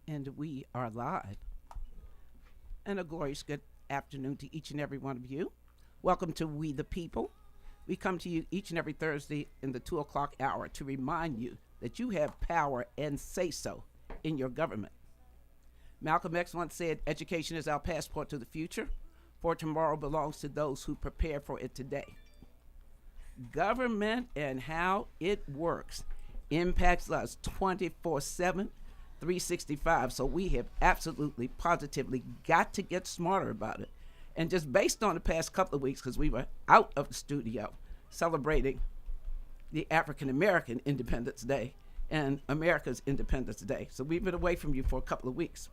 And we are live. And a glorious good afternoon to each and every one of you. Welcome to We the People. We come to you each and every Thursday in the 2 o'clock hour to remind you that you have power and say so in your government. Malcolm X once said, education is our passport to the future, for tomorrow belongs to those who prepare for it today. Government and how it works impacts us 24/7, 365. So we have absolutely, positively got to get smarter about it. And just based on the past couple of weeks, because we were out of the studio celebrating the African American Independence Day and America's Independence Day. So we've been away from you for a couple of weeks.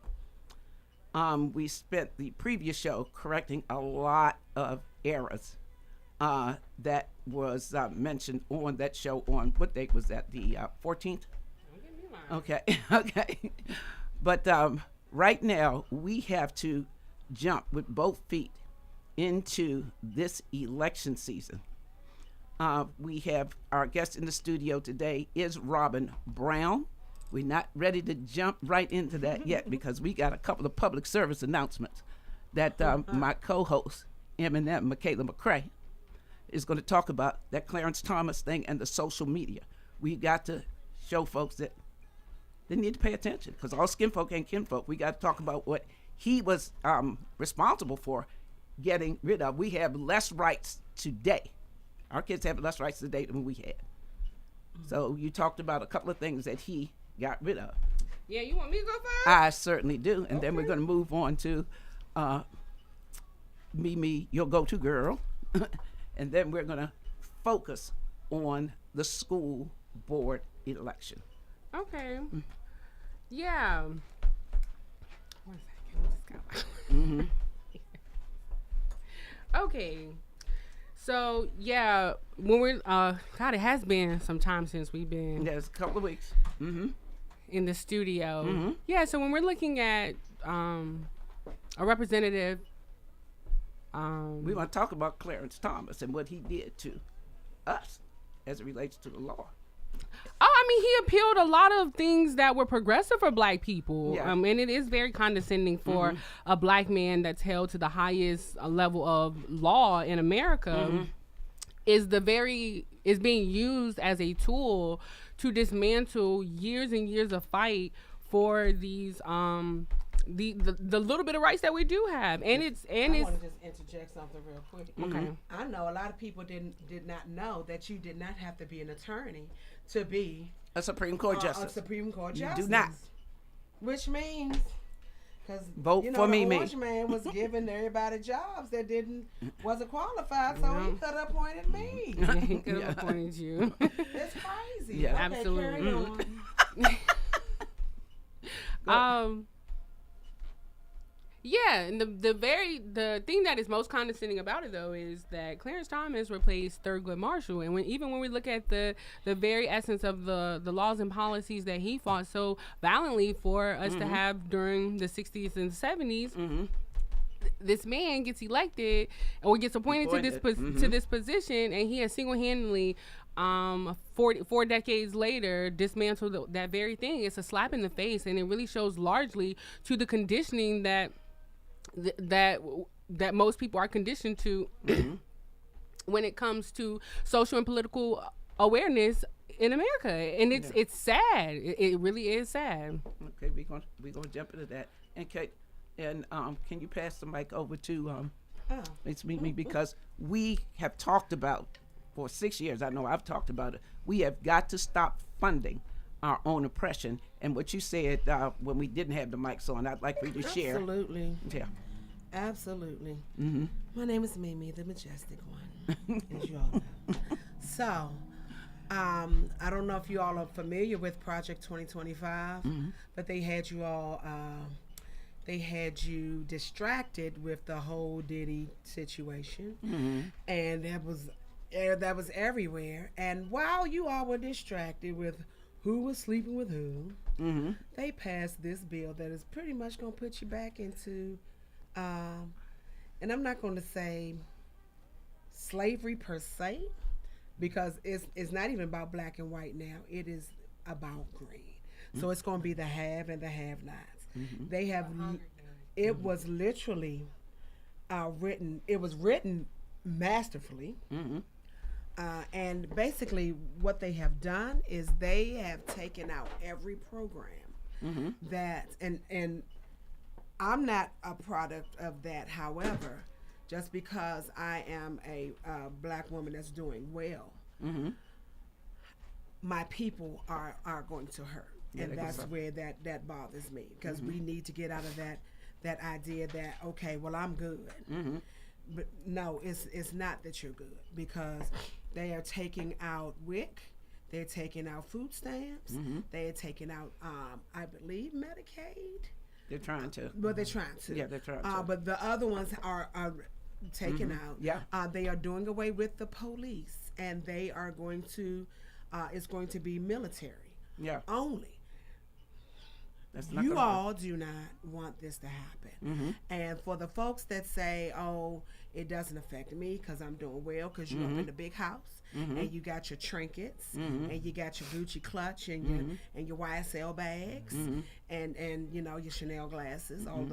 We spent the previous show correcting a lot of errors that was mentioned on that show on, what date was that, the 14th? Okay, okay. But right now, we have to jump with both feet into this election season. We have our guest in the studio today is Robin Brown. We're not ready to jump right into that yet because we got a couple of public service announcements that my co-host, Eminem, Michaela McCrae, is going to talk about, that Clarence Thomas thing and the social media. We got to show folks that they need to pay attention because all skin folk ain't kinfolk. We got to talk about what he was responsible for getting rid of. We have less rights today. Our kids have less rights today than we had. So you talked about a couple of things that he got rid of. Yeah, you want me to go first? I certainly do. And then we're going to move on to Mimi, your go-to girl. And then we're going to focus on the school board election. Okay. Yeah. 1 second. Let's go. Okay. So, yeah, when we're, God, it has been some time since we've been. There's a couple of weeks. In the studio. Yeah, so when we're looking at a representative. We want to talk about Clarence Thomas and what he did to us as it relates to the law. Oh, I mean, he appealed a lot of things that were progressive for black people. Yeah. And it is very condescending for a black man that's held to the highest level of law in America is being used as a tool to dismantle years and years of fight for these the little bit of rights that we do have. And I want to just interject something real quick. Okay. I know a lot of people did not know that you did not have to be an attorney to be A Supreme Court a justice. Supreme Court You justice. do not. Which means, because Vote for the Mimi. orange man was giving everybody jobs that wasn't qualified, so he could have appointed me. He could have appointed you. It's crazy. Yeah. Okay, Absolutely. carry on. Yeah, and the thing that is most condescending about it though is that Clarence Thomas replaced Thurgood Marshall, and when we look at the very essence of the laws and policies that he fought so valiantly for us to have during the 60s and 70s, this man gets elected or gets appointed to this position, and he has single-handedly 4 decades later dismantled that very thing. It's a slap in the face, and it really shows largely to the conditioning that most people are conditioned to when it comes to social and political awareness in America, and it's sad. It really is sad. Okay, we're gonna jump into that. And Kate, and can you pass the mic over to it's Mimi, because we have talked about for 6 years. I know I've talked about it. We have got to stop funding our own oppression. And what you said when we didn't have the mics on, I'd like for you to share. Absolutely. Yeah. Absolutely. My name is Mimi, the majestic one, as you all know. So, I don't know if you all are familiar with Project 2025, but they had you all, distracted with the whole Diddy situation, and that was everywhere. And while you all were distracted with who was sleeping with who, they passed this bill that is pretty much going to put you back into, and I'm not going to say slavery per se, because it's not even about black and white now. It is about green. So it's going to be the have and the have-nots. They have. It was literally written. It was written masterfully. And basically, what they have done is they have taken out every program that, and I'm not a product of that. However, just because I am a black woman that's doing well, my people are going to hurt, and that's where that bothers me, because we need to get out of that idea that, okay, well, I'm good. But no, it's not that you're good, because they are taking out WIC, they're taking out food stamps, they are taking out, I believe, Medicaid. They're trying to. But they're trying to. Yeah, they're trying to. But the other ones are taken out. Yeah. They are doing away with the police, and they are going to, it's going to be military. Yeah. Only. That's not You gonna all do not want this to happen. And for the folks that say, oh, it doesn't affect me because I'm doing well, because you're up in the big house, and you got your trinkets, and you got your Gucci clutch, and your YSL bags, and you know, your Chanel glasses, all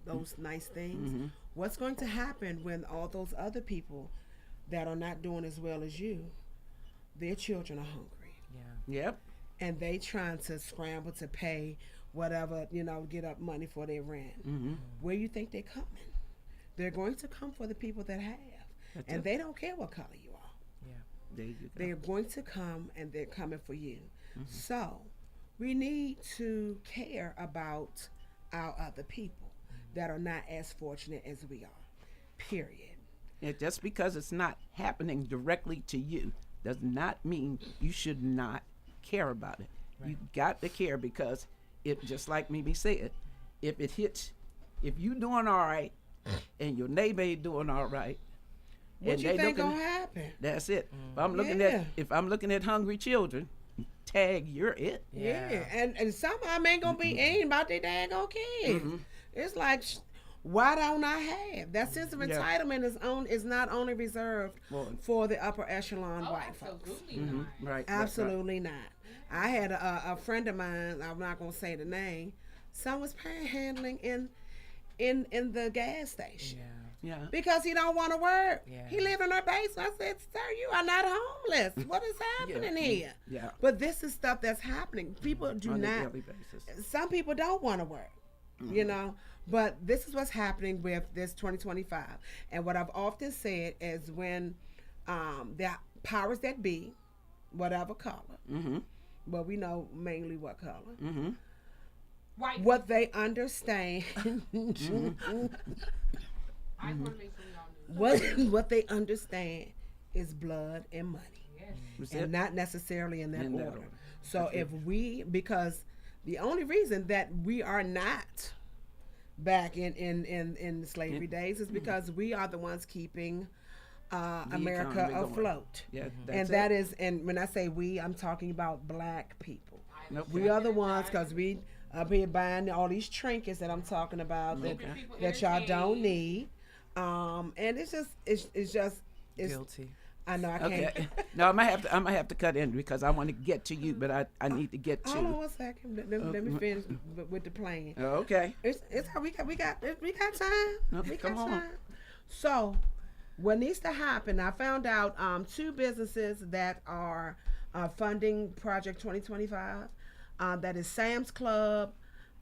those nice things. What's going to happen when all those other people that are not doing as well as you, their children are hungry? Yep. And they trying to scramble to pay whatever, you know, get up money for their rent. Where you think they're coming? They're going to come for the people that have. That's and it. they don't care what color you are. There you go. They're going to come, and they're coming for you. So we need to care about our other people that are not as fortunate as we are. Period. And just because it's not happening directly to you does not mean you should not care about it. You got to care, because it, just like Mimi said, if it hits, if you doing all right and your neighbor ain't doing all right, What and you they think looking, gonna happen? that's it. Yeah. If I'm looking at hungry children, tag, you're it. Yeah. And some of them ain't gonna be ain't about their daggone kids. It's like, why don't I have? That sense of entitlement is not only reserved for the upper echelon white folks. Absolutely not. Right. Absolutely not. I had a friend of mine, I'm not gonna say the name, son was panhandling in the gas station. Yeah. Because he don't want to work. Yeah. He live in her basement. I said, sir, you are not homeless. What is happening here? Yeah. But this is stuff that's happening. People do On a not. daily basis. Some people don't want to work, you know. But this is what's happening with this 2025. And what I've often said is, when the powers that be, whatever color, well, we know mainly what color, White. what they understand, I just want to make sure y'all knew. what they understand is blood and money, Yes. and not necessarily in that In that order. order. So if we, because the only reason that we are not back in the slavery days is because we are the ones keeping America economy going. afloat. Yeah. And That's that it. is, and when I say we, I'm talking about black people. Nope. We are the ones, because we up here buying all these trinkets that I'm talking about that y'all don't need. And it's Guilty. I know I can't. Okay. No, I might have to cut in, because I want to get to you, but I need to get to. Hold on one second. Let me finish with the plan. Okay. It's how we got time. Okay, We come got on. time. So, what needs to happen? I found out 2 businesses that are funding Project 2025. That is Sam's Club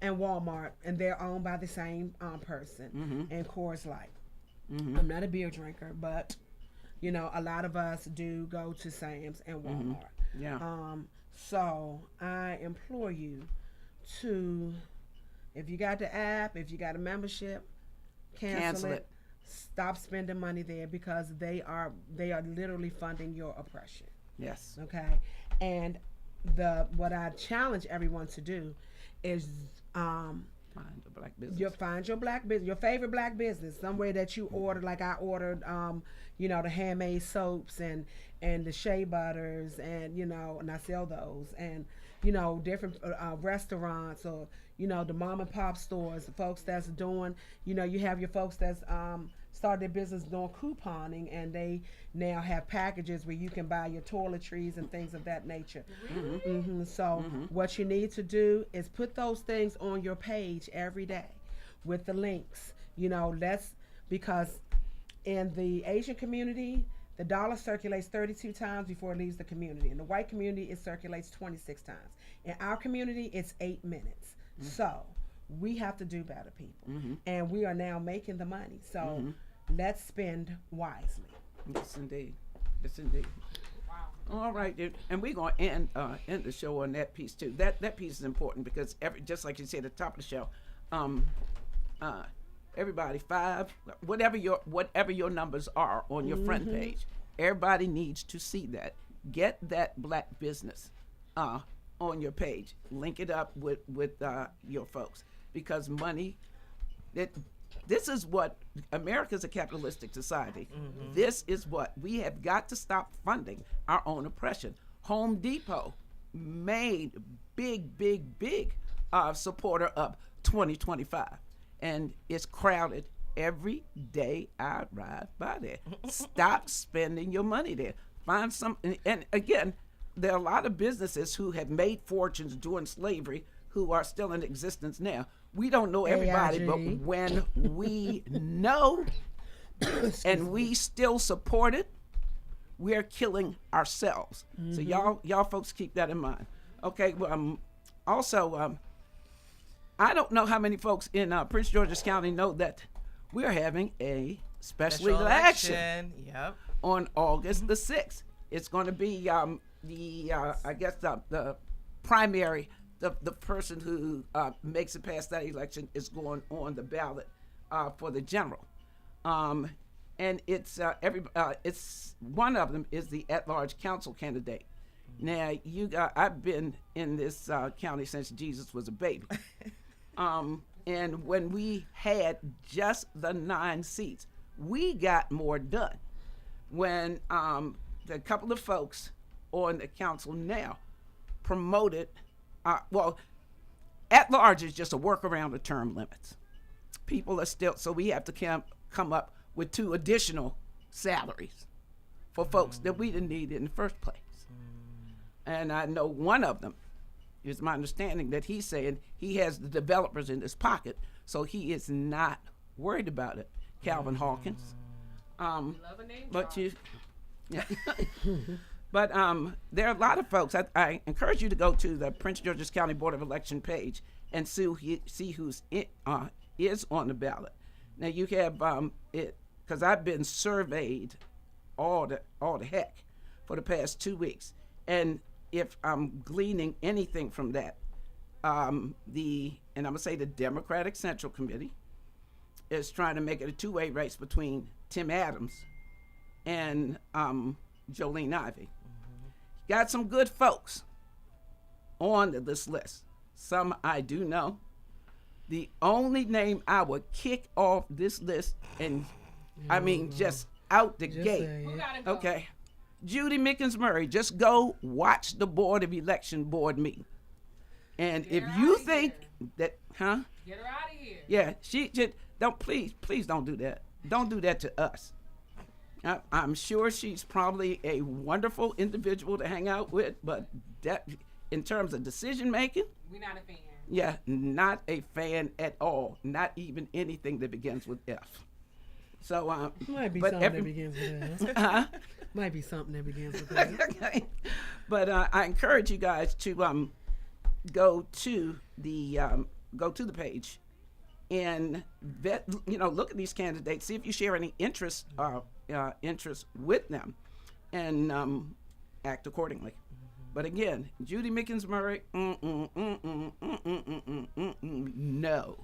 and Walmart, and they're owned by the same person, and Coors Light. I'm not a beer drinker, but you know, a lot of us do go to Sam's and Walmart. Yeah. So I implore you to, if you got the app, if you got a membership, cancel it. Stop spending money there, because they are literally funding your oppression. Yes. Okay, and what I challenge everyone to do is Find a black business. find your black business, your favorite black business, somewhere that you ordered. Like I ordered, you know, the handmade soaps and the shea butters, and you know, and I sell those, and you know, different restaurants, or you know, the mom and pop stores, the folks that's doing, you know, you have your folks that's started their business doing couponing, and they now have packages where you can buy your toiletries and things of that nature. So what you need to do is put those things on your page every day with the links. Because in the Asian community, the dollar circulates 32 times before it leaves the community. In the white community, it circulates 26 times. In our community, it's 8 minutes. So we have to do better, people. And we are now making the money. So let's spend wisely. Yes, indeed. Yes, indeed. Wow. All right, dude. And we're going to end the show on that piece, too. That piece is important because, just like you said at the top of the show, everybody, whatever your numbers are on your front page, everybody needs to see that. Get that black business on your page. Link it up with your folks, because money, this is what America's a capitalistic society. This is what we have got to stop funding our own oppression. Home Depot made big supporter of 2025, and it's crowded every day I ride by there. Stop spending your money there. Find some, and again, there are a lot of businesses who have made fortunes during slavery who are still in existence now. We don't know everybody, AIG. but when we know and we still support it, we're killing ourselves. So y'all folks keep that in mind. Okay. Well, also, I don't know how many folks in Prince George's County know that we're having a special election. Yep. On August the 6th. It's going to be the primary. The person who makes it past that election is going on the ballot for the general. And it's one of them is the at-large council candidate. Now, I've been in this county since Jesus was a baby. And when we had just the 9 seats, we got more done. When the couple of folks on the council now promoted, at large is just a workaround of term limits. People are still, so we have to come up with 2 additional salaries for folks that we didn't need in the first place. And I know one of them, is my understanding, that he's saying he has the developers in his pocket, so he is not worried about it. Calvin Hawkins. But there are a lot of folks. I encourage you to go to the Prince George's County Board of Election page and see who's is on the ballot. Now you have because I've been surveyed all the heck for the past 2 weeks, and if I'm gleaning anything from that, and I'm gonna say the Democratic Central Committee is trying to make it a 2-way race between Tim Adams and Jolene Ivey. Got some good folks on this list. Some I do know. The only name I would kick off this list, and I mean just out the gate. Who gotta go? Okay. Judy Mickens Murray, just go watch the Board of Election board meeting. And if you think that, Get her out of here. yeah, she just please don't do that. Don't do that to us. I'm sure she's probably a wonderful individual to hang out with, but that, in terms of decision making, We're not a fan. yeah, not a fan at all. Not even anything that begins with F. So, Might be but something that begins with that. Might be something that begins with that. Okay. But I encourage you guys to go to the page and vet, look at these candidates, see if you share any interest with them, and act accordingly. But again, Judy Mickens Murray, no.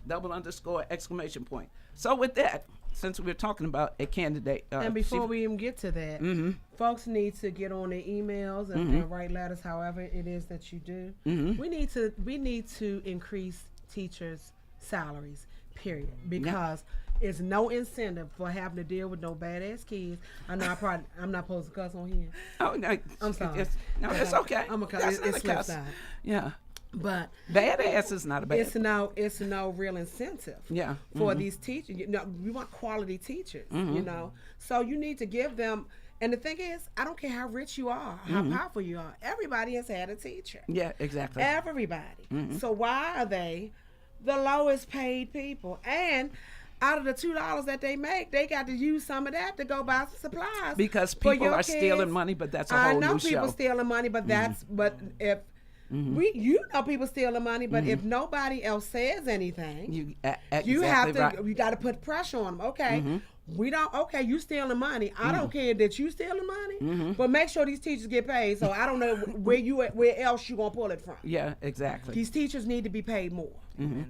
Double underscore exclamation point. So with that, since we're talking about a candidate, And before we even get to that, folks need to get on their emails and write letters, however it is that you do. We need to increase teachers' salaries, period, because it's no incentive for having to deal with no badass kids. I know I'm not supposed to cuss on here. Oh no, I'm sorry. It's okay. I'm a cuss. That's It not a slips cuss. out. Yeah. But Badass is not a bad. it's no real incentive Yeah. for these teachers. We want quality teachers, So you need to give them. And the thing is, I don't care how rich you are, how powerful you are. Everybody has had a teacher. Yeah, exactly. Everybody. So why are they the lowest paid people? And out of the $2 that they make, they got to use some of that to go buy some supplies. Because for people your are kids. stealing money, but that's a whole I know new people show. stealing money, but if you know people stealing money, but if nobody else says anything, you have to. Right. You got to put pressure on them. Okay, we don't. Okay, you stealing money. I don't care that you stealing money, but make sure these teachers get paid. So I don't know where else you gonna pull it from. Yeah, exactly. These teachers need to be paid more.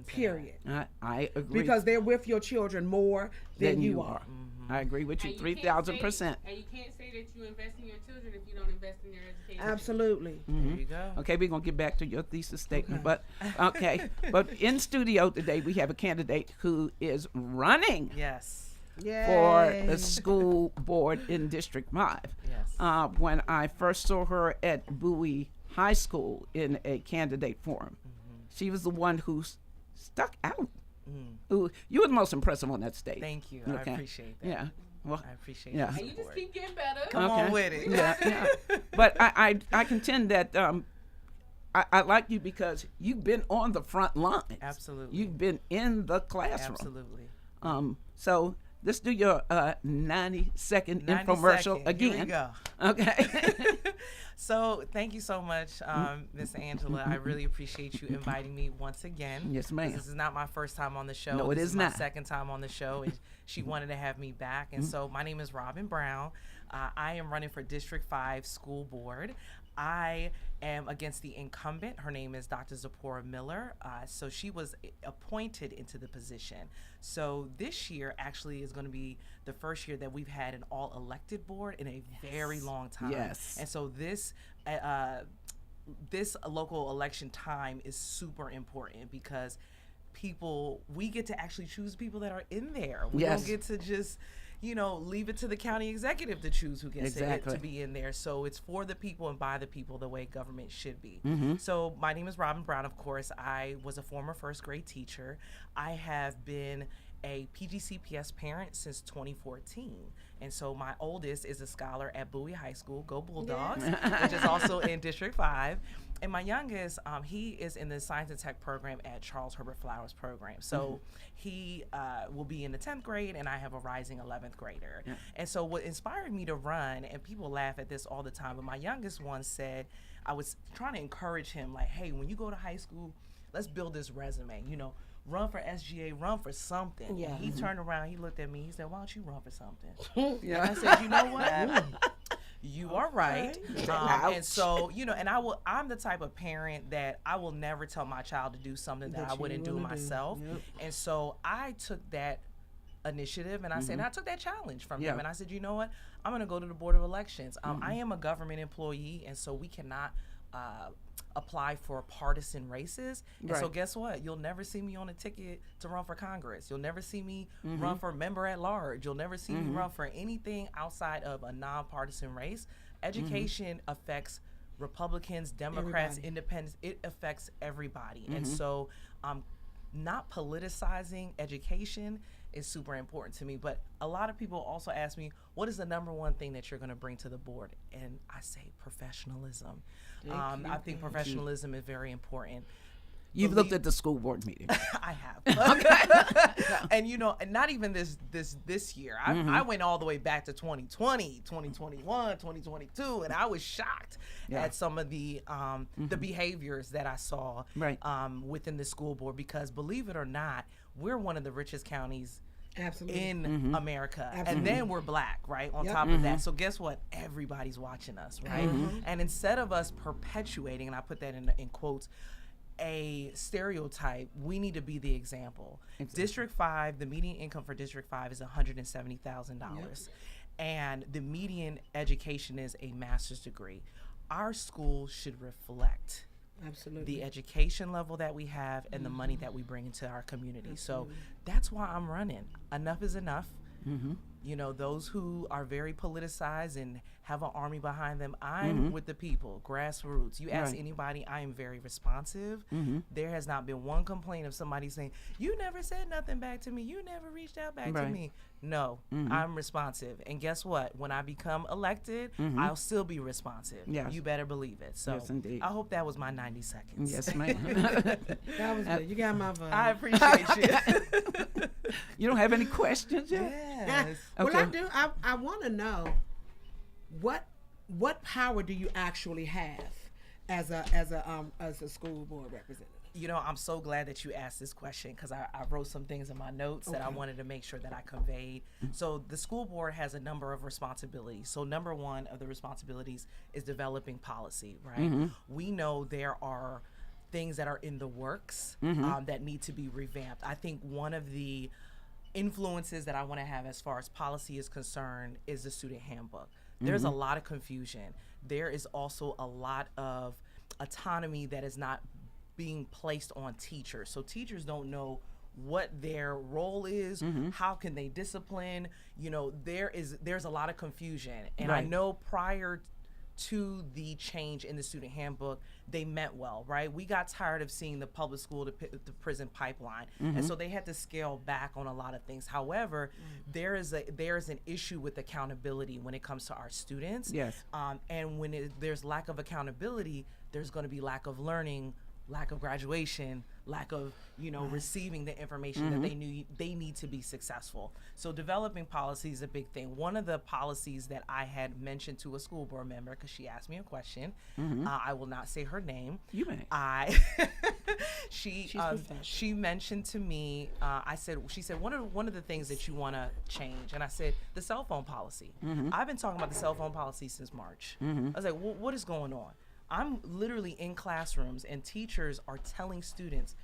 Period. I agree. Because they're with your children more than you are. I agree with you And 3,000%. And you can't say that you invest in your children if you don't invest in their education. Absolutely. There you go. Okay, we're gonna get back to your thesis statement, but but in studio today we have a candidate who is running Yes. for the school board in District 5. Yes. When I first saw her at Bowie High School in a candidate forum, she was the one who stuck out. Who you were the most impressive on that stage. Thank you. Okay. I appreciate that. Yeah. Well, I appreciate yeah. your And you just support. keep getting better. Come on with it. Yeah. But I contend that I like you because you've been on the front lines. Absolutely. You've been in the classroom. Absolutely. So let's do your 90-second 90 infomercial second. again. Here we go. Okay. So thank you so much, Miss Angela. I really appreciate you inviting me once again. Yes, ma'am. This is not my first time on the show. No, it this is my not. second time on the show, and she wanted to have me back. And so my name is Robin Brown. I am running for District 5 School Board. I am against the incumbent. Her name is Dr. Zipporah Miller. So she was appointed into the position. So this year actually is going to be the first year that we've had an all-elected board in a very long time. Yes. And so this local election time is super important because we get to actually choose people that are in there. We Yes. don't get to just leave it to the county executive to choose who gets to be in there. So it's for the people and by the people, the way government should be. So my name is Robin Brown, of course. I was a former first grade teacher. I have been a PGCPS parent since 2014. And so my oldest is a scholar at Bowie High School, go Bulldogs, which is also in District 5. And my youngest, he is in the Science and Tech program at Charles Herbert Flowers program. So he will be in the 10th grade, and I have a rising 11th grader. Yeah. And so what inspired me to run, and people laugh at this all the time, but my youngest one said, I was trying to encourage him, like, hey, when you go to high school, let's build this resume, run for SGA, run for something. Yeah. And he turned around, he looked at me, he said, why don't you run for something? And I said, you know what? You are right. And so, and I'm the type of parent that I will never tell my child to do something that I wouldn't do myself. Yep. And so I took that initiative and I said, I took that challenge from him. And I said, you know what? I'm going to go to the Board of Elections. I am a government employee, and so we cannot apply for partisan races. And so guess what? You'll never see me on a ticket to run for Congress. You'll never see me run for member at large. You'll never see me run for anything outside of a nonpartisan race. Education affects Republicans, Democrats, Independents. It affects everybody. And so not politicizing education is super important to me. But a lot of people also ask me, what is the number one thing that you're going to bring to the board? And I say professionalism. I think professionalism is very important. You've looked at the school board meeting. I have. And not even this year. I went all the way back to 2020, 2021, 2022, and I was shocked at some of the behaviors that I saw within the school board, because believe it or not, we're one of the richest counties in America. And then we're black, right, on top of that. So guess what? Everybody's watching us, right? And instead of us perpetuating, and I put that in quotes, a stereotype, we need to be the example. Exactly. District 5, the median income for District 5 is $170,000. And the median education is a master's degree. Our school should reflect the education level that we have and the money that we bring into our community. So that's why I'm running. Enough is enough. You know, those who are very politicized and have an army behind them, I'm with the people, grassroots. You ask anybody, I am very responsive. There has not been one complaint of somebody saying, you never said nothing back to me. You never reached out back to me. No, I'm responsive. And guess what? When I become elected, I'll still be responsive. Yes. You better believe it. So yes, indeed. I hope that was my 90 seconds. Yes, ma'am. That was good. You got my vote. I appreciate you. You don't have any questions yet? Yes. Well, I do. I want to know what power do you actually have as a school board representative? You know, I'm so glad that you asked this question because I wrote some things in my notes that I wanted to make sure that I conveyed. So the school board has a number of responsibilities. So number one of the responsibilities is developing policy, right? We know there are things that are in the works that need to be revamped. I think one of the influences that I want to have as far as policy is concerned is the student handbook. There's a lot of confusion. There is also a lot of autonomy that is not being placed on teachers. So teachers don't know what their role is, how can they discipline. You know, there's a lot of confusion. And I know prior to the change in the student handbook, they meant well, right? We got tired of seeing the public school to prison pipeline, and so they had to scale back on a lot of things. However, there is an issue with accountability when it comes to our students. Yes. And when there's lack of accountability, there's going to be lack of learning, lack of graduation, lack of, you know, receiving the information that they need to be successful. So developing policy is a big thing. One of the policies that I had mentioned to a school board member, because she asked me a question, I will not say her name. You may. She mentioned to me, she said, one of the things that you want to change, and I said, the cell phone policy. I've been talking about the cell phone policy since March. I was like, well, what is going on? I'm literally in classrooms and teachers are telling students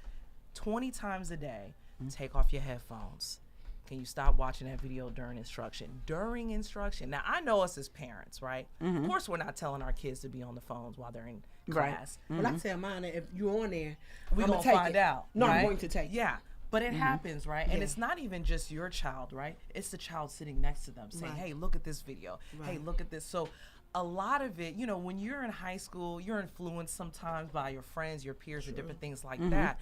20 times a day, take off your headphones. Can you stop watching that video during instruction? During instruction. Now, I know us as parents, right? Of course, we're not telling our kids to be on the phones while they're in class. Well, I tell mine that if you're on there, we're going to find out. No, right? I'm going to take it. Yeah. But it happens, right? And it's not even just your child, right? It's the child sitting next to them saying, hey, look at this video. Hey, look at this. So a lot of it, you know, when you're in high school, you're influenced sometimes by your friends, your peers, or different things like that.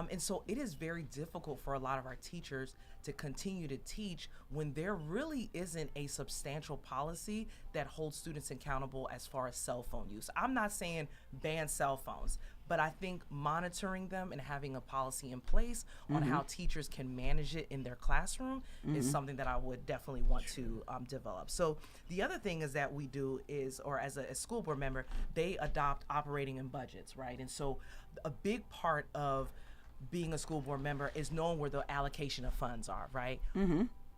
And so it is very difficult for a lot of our teachers to continue to teach when there really isn't a substantial policy that holds students accountable as far as cell phone use. I'm not saying ban cell phones, but I think monitoring them and having a policy in place on how teachers can manage it in their classroom is something that I would definitely want to develop. So the other thing is that we do is, or as a school board member, they adopt operating and budgets, right? And so a big part of being a school board member is knowing where the allocation of funds are, right?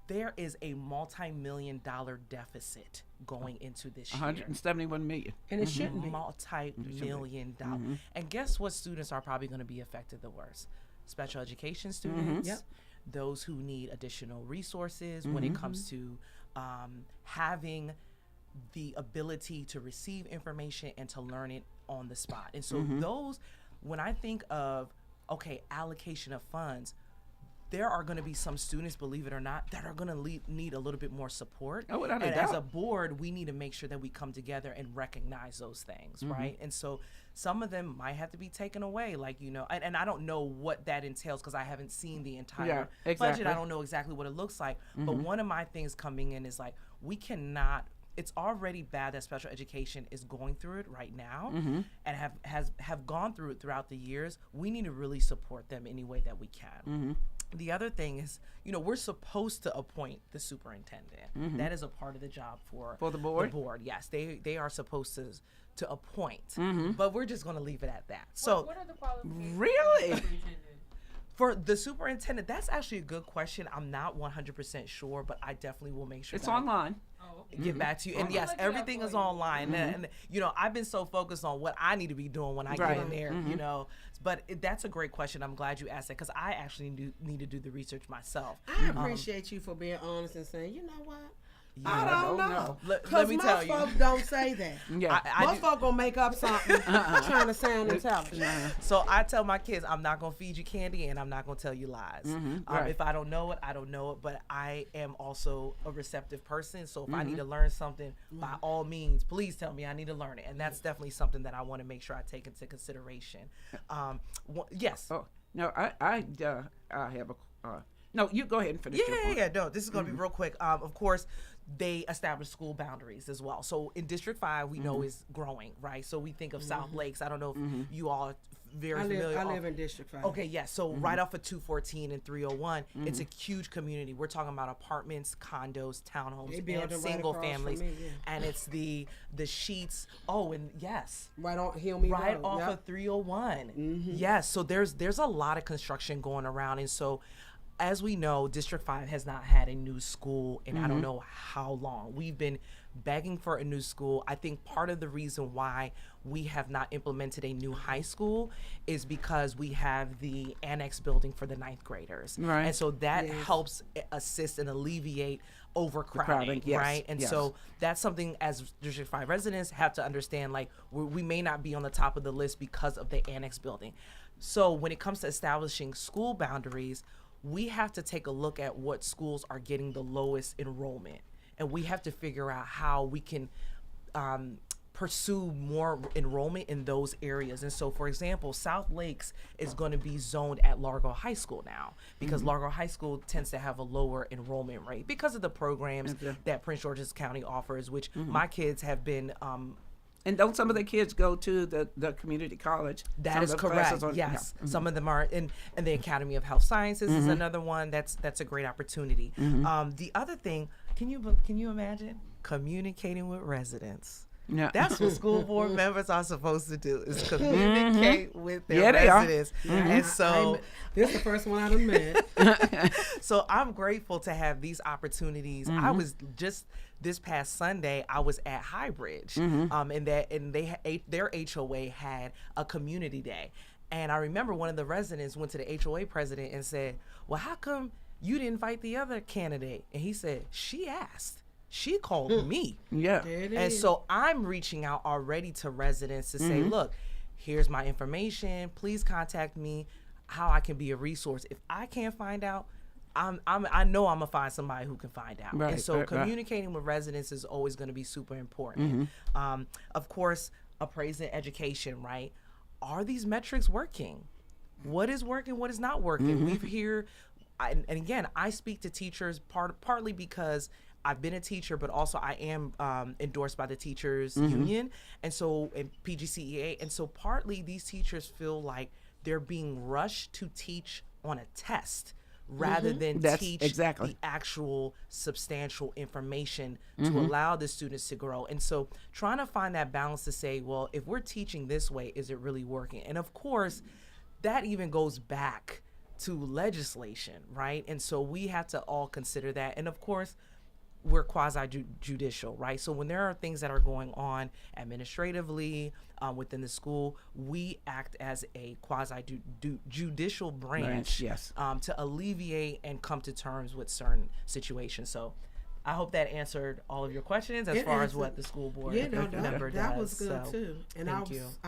There is a multi-million-dollar deficit going into this year. 171 million. And it shouldn't be. Multi-million-dollar. And guess what students are probably going to be affected the worst? Special education students, those who need additional resources when it comes to having the ability to receive information and to learn it on the spot. And so those, when I think of, okay, allocation of funds, there are going to be some students, believe it or not, that are going to need a little bit more support. Oh, without a and doubt. as a board, we need to make sure that we come together and recognize those things, right? And so some of them might have to be taken away, like, you know, and I don't know what that entails because I haven't seen the entire budget. I don't know exactly what it looks like. But one of my things coming in is like, we cannot, it's already bad that special education is going through it right now and have gone through it throughout the years. We need to really support them any way that we can. The other thing is, you know, we're supposed to appoint the superintendent. That is a part of the job for the board. The board, yes, they are supposed to appoint, but we're just going to leave it at that. So, what are the qualifications? Really? For the superintendent, that's actually a good question. I'm not 100% sure, but I definitely will make sure It's that online. Get back to you. And yes, everything is online. And, you know, I've been so focused on what I need to be doing when I get in there, you know. But that's a great question. I'm glad you asked that because I actually need to do the research myself. I appreciate you for being honest and saying, you know what? I don't know. Let me tell most you. folks don't say that. Yeah. Most folks gonna make up something trying to sound intelligent. So I tell my kids, I'm not gonna feed you candy and I'm not gonna tell you lies. Right. If I don't know it, I don't know it. But I am also a receptive person. So if I need to learn something, by all means, please tell me I need to learn it. And that's definitely something that I want to make sure I take into consideration. Yes. Oh no, I have a. No, you go ahead and finish. your point. Yeah. No, this is going to be real quick. Of course, they establish school boundaries as well. So in District 5, we know is growing, right? So we think of South Lakes. I don't know if you all are very familiar. I live in District 5. Okay, yes. So right off of 214 and 301, it's a huge community. We're talking about apartments, condos, townhomes, and single families. And it's the sheets. Oh, and yes. Right on Hilmy Right Road. off of 301. Yes. So there's a lot of construction going around. And so as we know, District 5 has not had a new school in I don't know how long. We've been begging for a new school. I think part of the reason why we have not implemented a new high school is because we have the annex building for the 9th graders. Right. And so that helps assist and alleviate overcrowding, yes, right? And so that's something as District 5 residents have to understand, like we may not be on the top of the list because of the annex building. So when it comes to establishing school boundaries, we have to take a look at what schools are getting the lowest enrollment. And we have to figure out how we can pursue more enrollment in those areas. And so, for example, South Lakes is going to be zoned at Largo High School now because Largo High School tends to have a lower enrollment rate because of the programs that Prince George's County offers, which my kids have been and don't some of the kids go to the community college? That is correct. Yes, some of them are in the Academy of Health Sciences is another one. That's a great opportunity. The other thing, can you imagine communicating with residents? Yeah. That's what school board members are supposed to do, is communicate with their residents. And so this is the first one I done met. So I'm grateful to have these opportunities. I was just this past Sunday, I was at Highbridge, and their HOA had a community day. And I remember one of the residents went to the HOA president and said, "Well, how come you didn't invite the other candidate?" And he said, "She asked. She called me." Yeah. And so I'm reaching out already to residents to say, look, here's my information. Please contact me, how I can be a resource. If I can't find out, I know I'm gonna find somebody who can find out. Right, and so right. communicating with residents is always going to be super important. Of course, appraising education, right? Are these metrics working? What is working? What is not working? We've here, and again, I speak to teachers partly because I've been a teacher, but also I am endorsed by the teachers union, and so in PGCEA, and so partly these teachers feel like they're being rushed to teach on a test rather than teach the actual substantial information to allow the students to grow. And so trying to find that balance to say, well, if we're teaching this way, is it really working? And of course, that even goes back to legislation, right? And so we have to all consider that. And of course, we're quasi-judicial, right? So when there are things that are going on administratively within the school, we act as a quasi-judicial branch to alleviate and come to terms with certain situations. So I hope that answered all of your questions as far as what the school board member does. That was good too. And I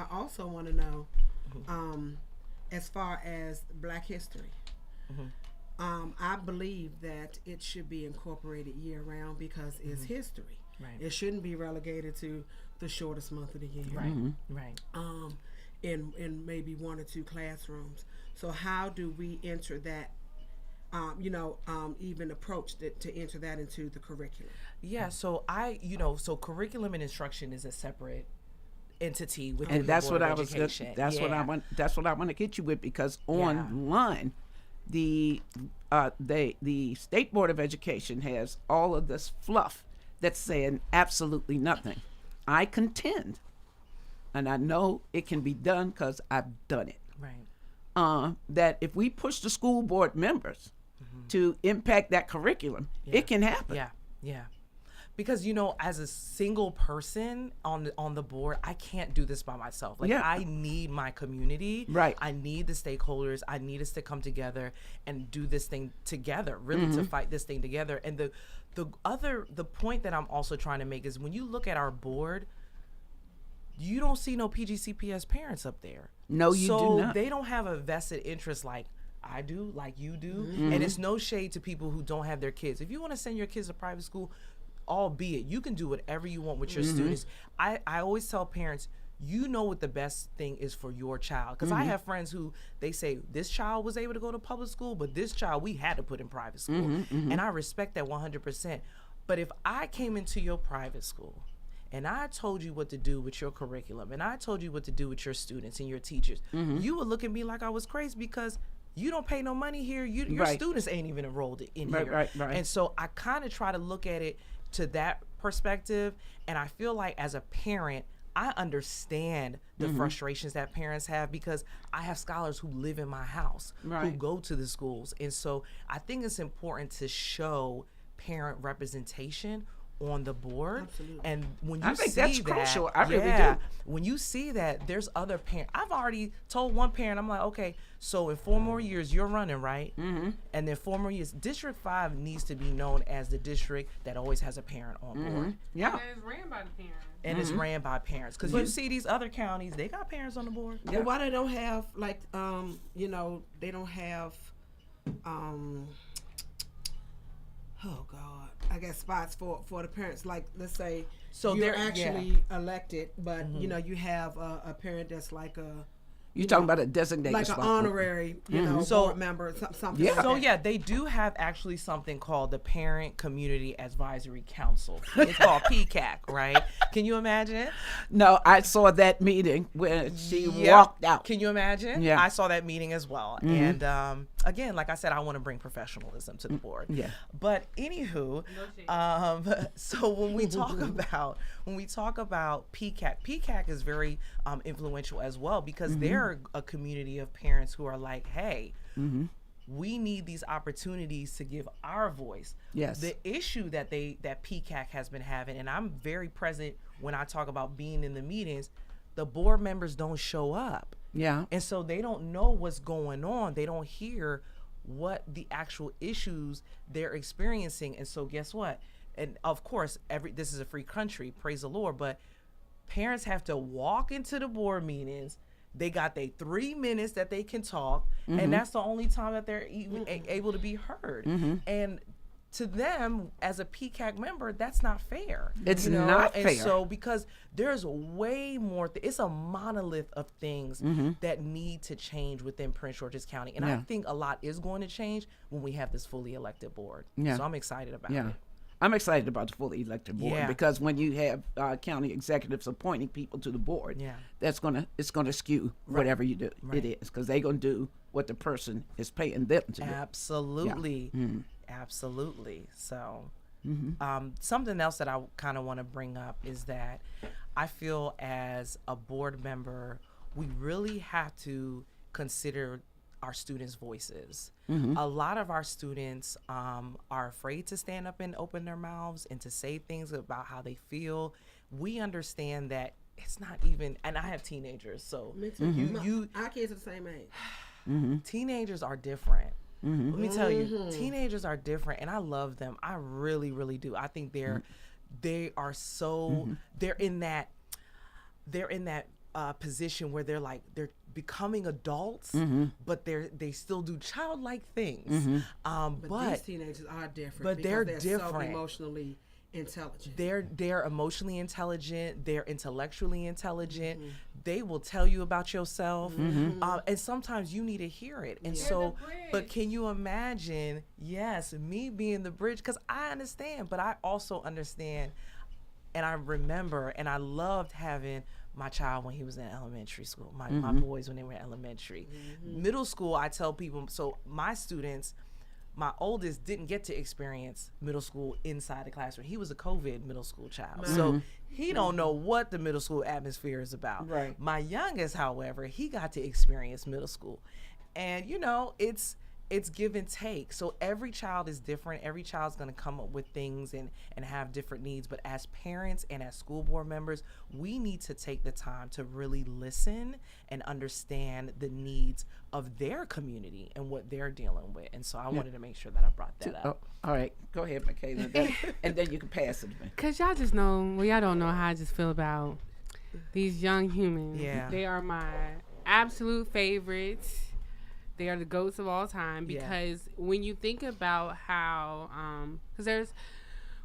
also want to know, as far as Black history, I believe that it should be incorporated year round because it's history. Right. It shouldn't be relegated to the shortest month of the year. Right. In maybe 1 or 2 classrooms. So how do we enter that? Even approach to enter that into the curriculum. Yeah. So so curriculum and instruction is a separate entity within and that's the Board what of I was. Education. That's what I want. That's what I want to get you with because online. The State Board of Education has all of this fluff that's saying absolutely nothing. I contend, and I know it can be done because I've done it. Right. That if we push the school board members to impact that curriculum, it can happen. Yeah. because as a single person on the board, I can't do this by myself. Like, I need my community. Right. I need the stakeholders. I need us to come together and do this thing together, really, to fight this thing together. And the point that I'm also trying to make is, when you look at our board, you don't see no PGCPS parents up there. No, you do not. So they don't have a vested interest like I do, like you do. And it's no shade to people who don't have their kids. If you want to send your kids to private school, albeit you can do whatever you want with your students. I always tell parents, you know what the best thing is for your child. Because I have friends who, they say, this child was able to go to public school, but this child we had to put in private school. And I respect that 100%. But if I came into your private school and I told you what to do with your curriculum, and I told you what to do with your students and your teachers, you would look at me like I was crazy, because you don't pay no money here. Your students ain't even enrolled in here. Right. And so I kind of try to look at it to that perspective. And I feel like, as a parent, I understand the frustrations that parents have, because I have scholars who live in my house, who go to the schools. And so I think it's important to show parent representation on the board. Absolutely. And when you I think see that's that, crucial. I really do. when you see that there's other parents, I've already told one parent, I'm like, okay, so in 4 more years you're running, right? And then 4 more years, District 5 needs to be known as the district that always has a parent on board. Yeah. And it's ran by the parents. And it's ran by parents, because you see these other counties, they got parents on the board. But why they don't have, like, they don't have, oh God, I guess spots for the parents. Like, let's say, So you're they're actually elected, but you have a parent that's like a, You're talking about a designated like an spot. honorary, board member, something. Yeah. like So that. they do have actually something called the Parent Community Advisory Council. It's called PCAC, right? Can you imagine? No, I saw that meeting when she walked out. Can you imagine? Yeah. I saw that meeting as well. And again, like I said, I want to bring professionalism to the board. Yeah. But anywho, so when we talk about PCAC is very influential as well, because they're a community of parents who are like, hey, we need these opportunities to give our voice. Yes. The issue that PCAC has been having, and I'm very present when I talk about being in the meetings, the board members don't show up. Yeah. And so they don't know what's going on. They don't hear what the actual issues they're experiencing. And so guess what? And of course, this is a free country, praise the Lord, but parents have to walk into the board meetings. They got their 3 minutes that they can talk, and that's the only time that they're even able to be heard. And to them, as a PCAC member, that's not fair. It's not and fair. So because there's way more, it's a monolith of things that need to change within Prince George's County. And I think a lot is going to change when we have this fully elected board. Yeah. So I'm excited about Yeah. it. I'm excited about the fully elected board, Yeah. because when you have county executives appointing people to the board, it's gonna skew whatever you do. It is, because they're gonna do what the person is paying them to do. Absolutely. Absolutely. So something else that I kind of want to bring up is that I feel, as a board member, we really have to consider our students' voices. A lot of our students are afraid to stand up and open their mouths and to say things about how they feel. We understand that it's not even, and I have teenagers, so Me too. Our kids are the same age. teenagers are different. Let me tell you, teenagers are different, and I love them. I really, really do. I think they are so they're in that position where they're becoming adults, but they still do childlike things. But these teenagers are different. But because they're so different. emotionally intelligent. They're emotionally intelligent. They're intellectually intelligent. They will tell you about yourself, and sometimes you need to hear it. And so, but can you imagine? Yes, me being the bridge, because I understand, but I also understand, and I remember, and I loved having my child when he was in elementary school. My boys when they were in elementary, middle school. I tell people, so my students. My oldest didn't get to experience middle school inside the classroom. He was a COVID middle school child. So he don't know what the middle school atmosphere is about. Right. My youngest, however, he got to experience middle school. And, it's it's give and take. So every child is different. Every child's going to come up with things and have different needs. But as parents and as school board members, we need to take the time to really listen and understand the needs of their community and what they're dealing with. And so I wanted to make sure that I brought that up. All right, go ahead, Michaela, and then you can pass it to me. Because y'all just know, well, y'all don't know how I just feel about these young humans. Yeah. They are my absolute favorites. They are the GOATs of all time because when you think about how, because there's,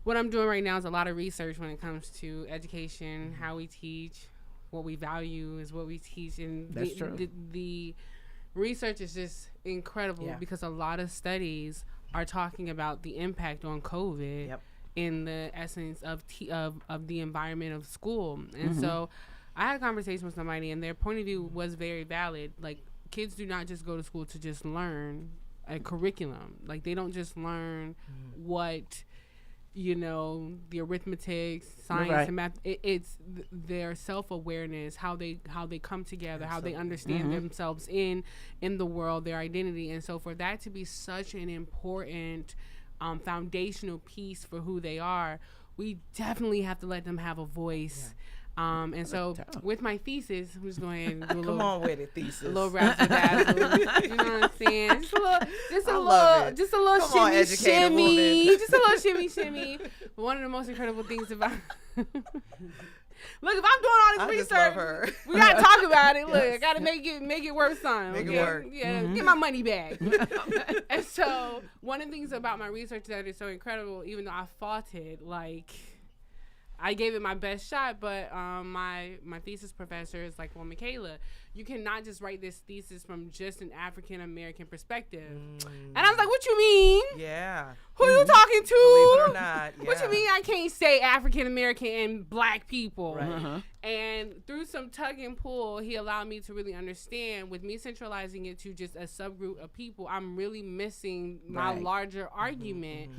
what I'm doing right now is a lot of research when it comes to education, how we teach, what we value is what we teach. And That's true. The research is just incredible because a lot of studies are talking about the impact on COVID in the essence of the environment of school. And so I had a conversation with somebody and their point of view was very valid. Like, kids do not just go to school to just learn a curriculum. Like, they don't just learn what, you know, the arithmetic, science, and math. It's their self-awareness, how they come together, how they understand themselves in the world, their identity. And so for that to be such an important foundational piece for who they are, we definitely have to let them have a voice. And so with my thesis, I'm just going to do a little, come on with it, thesis. A little razzle dazzle. You know what I'm saying? Just a little Come on, shimmy. Just a little shimmy. But one of the most incredible things about look, if I'm doing all this research, we gotta talk about it. Look, I gotta make it worth something. Make it work. Yeah, get my money back. And so one of the things about my research that is so incredible, even though I fought it, like, I gave it my best shot, but my thesis professor is like, well, Michaela, you cannot just write this thesis from just an African American perspective. And I was like, what you mean? Yeah. Who you talking to? Believe it or not. Yeah. What you mean I can't say African American and black people? Right. And through some tug and pull, he allowed me to really understand, with me centralizing it to just a subgroup of people, I'm really missing my larger argument.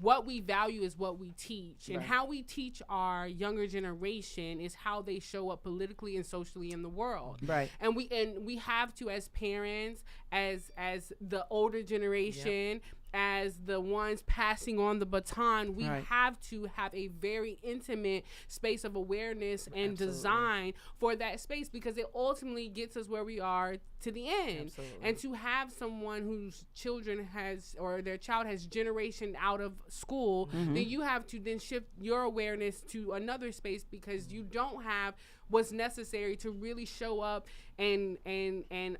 What we value is what we teach. And how we teach our younger generation is how they show up politically and socially in the world. Right. And we have to, as parents, as the older generation, as the ones passing on the baton, we have to have a very intimate space of awareness and design for that space, because it ultimately gets us where we are to the end. And to have someone whose children has, or their child has generation out of school, then you have to then shift your awareness to another space, because you don't have what's necessary to really show up and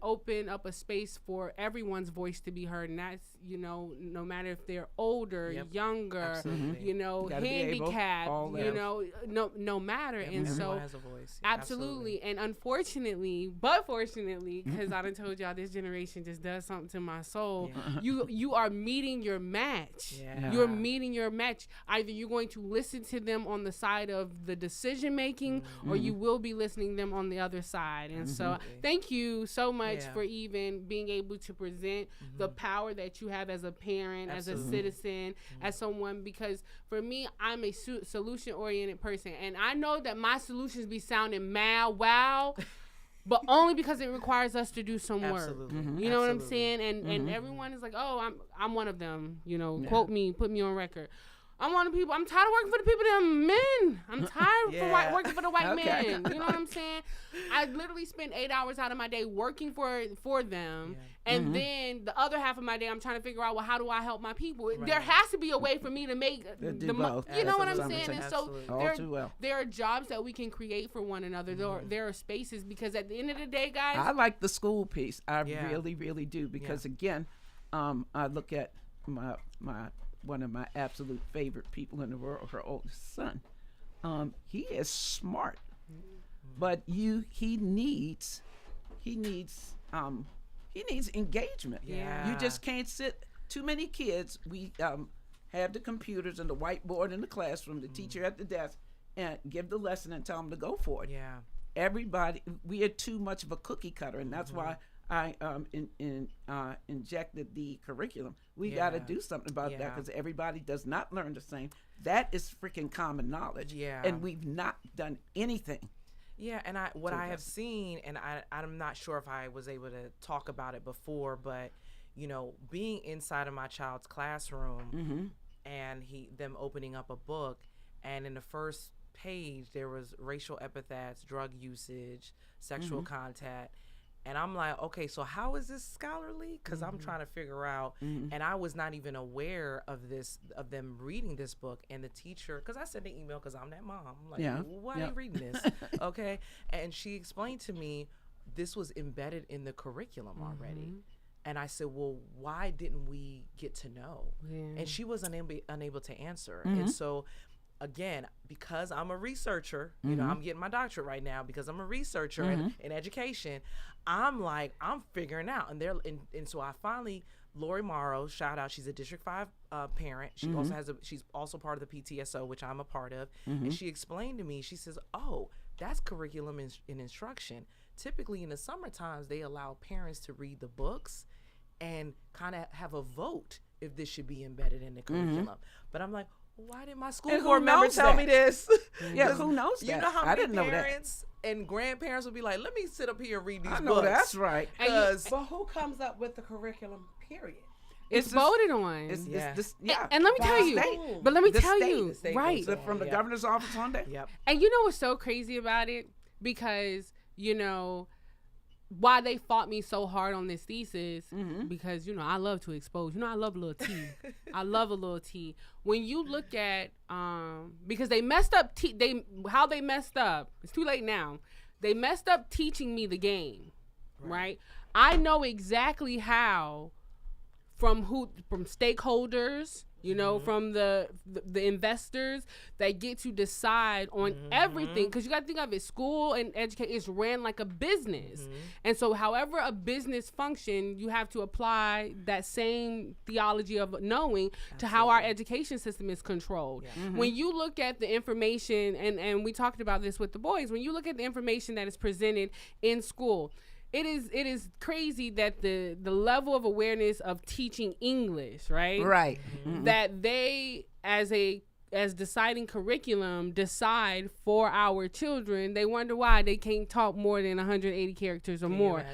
open up a space for everyone's voice to be heard. And that's, you know, no matter if they're older, younger, you know, handicapped, you know, no matter. And so has a voice. Absolutely. And unfortunately, but fortunately, because I done told y'all this generation just does something to my soul, you are meeting your match. You're meeting your match. Either you're going to listen to them on the side of the decision making, or you will be listening to them on the other side. And so thank you so much for even being able to present the power that you have as a parent, as a citizen, as someone, because for me, I'm a solution oriented person, and I know that my solutions be sounding mad wow, but only because it requires us to do some work. You know what I'm saying? And everyone is like, oh, I'm one of them, you know, quote me, put me on record. I'm one of the people. I'm tired of working for the people that are men. I'm tired of working for the white men. You know what I'm saying? I literally spend 8 hours out of my day working for them, and then the other half of my day, I'm trying to figure out, well, how do I help my people? There has to be a way for me to make the both. You know what I'm saying? And so there are jobs that we can create for one another. There are spaces, because at the end of the day, guys, I like the school piece. I really, really do, because again, I look at my one of my absolute favorite people in the world, her oldest son. He is smart, but he needs engagement. You just can't sit. Too many kids. We have the computers and the whiteboard in the classroom, the teacher at the desk, and give the lesson and tell them to go for it. Everybody, we are too much of a cookie cutter, and that's why I injected the curriculum. We got to do something about that, because everybody does not learn the same. That is freaking common knowledge. And we've not done anything. And I have seen, and I'm not sure if I was able to talk about it before, but being inside of my child's classroom and them opening up a book, and in the first page there was racial epithets, drug usage, sexual contact. And I'm like, okay, so how is this scholarly? Because I'm trying to figure out, and I was not even aware of them reading this book. And the teacher, because I sent an email, because I'm that mom, I'm like, why are you reading this? Okay. And she explained to me this was embedded in the curriculum already. And I said, well, why didn't we get to know? And she was unable to answer. And so, again, because I'm a researcher, I'm getting my doctorate right now because I'm a researcher in education. I'm figuring out, and so I finally, Lori Morrow, shout out, she's a District 5 parent. She also she's also part of the PTSO, which I'm a part of. And she explained to me, she says, oh, that's curriculum and instruction. Typically in the summer times, they allow parents to read the books and kind of have a vote if this should be embedded in the curriculum. But I'm like, why did my school board member tell me this? Yeah, who knows that? You know how many parents and grandparents would be like, let me sit up here and read these I know books. That's right. But who comes up with the curriculum, period? It's voted on. And let me tell you. But let me tell you. Right. From the governor's office on that? Yep. And you know what's so crazy about it? Because, why they fought me so hard on this thesis, because I love to expose. I love a little tea. I love a little tea. When you look at because they messed up how they messed up. It's too late now. They messed up teaching me the game, right? I know exactly how from stakeholders, from the investors that get to decide on everything. Because you got to think of it, school and education is ran like a business. And so however a business function, you have to apply that same theology of knowing to how our education system is controlled. When you look at the information, and we talked about this with the boys, when you look at the information that is presented in school, it is crazy that the level of awareness of teaching English, right? That they as deciding curriculum decide for our children, they wonder why they can't talk more than 180 characters or more.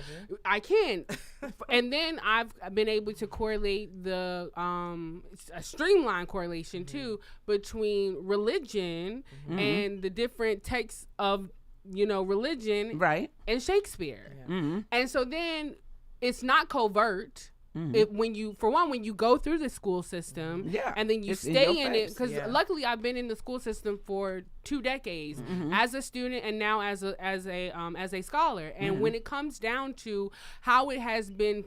I can. And then I've been able to correlate a streamlined correlation too between religion and the different texts of religion and Shakespeare. And so then it's not covert. When you go through the school system and then you stay in it, because luckily I've been in the school system for 2 decades as a student and now as a scholar. And when it comes down to how it has been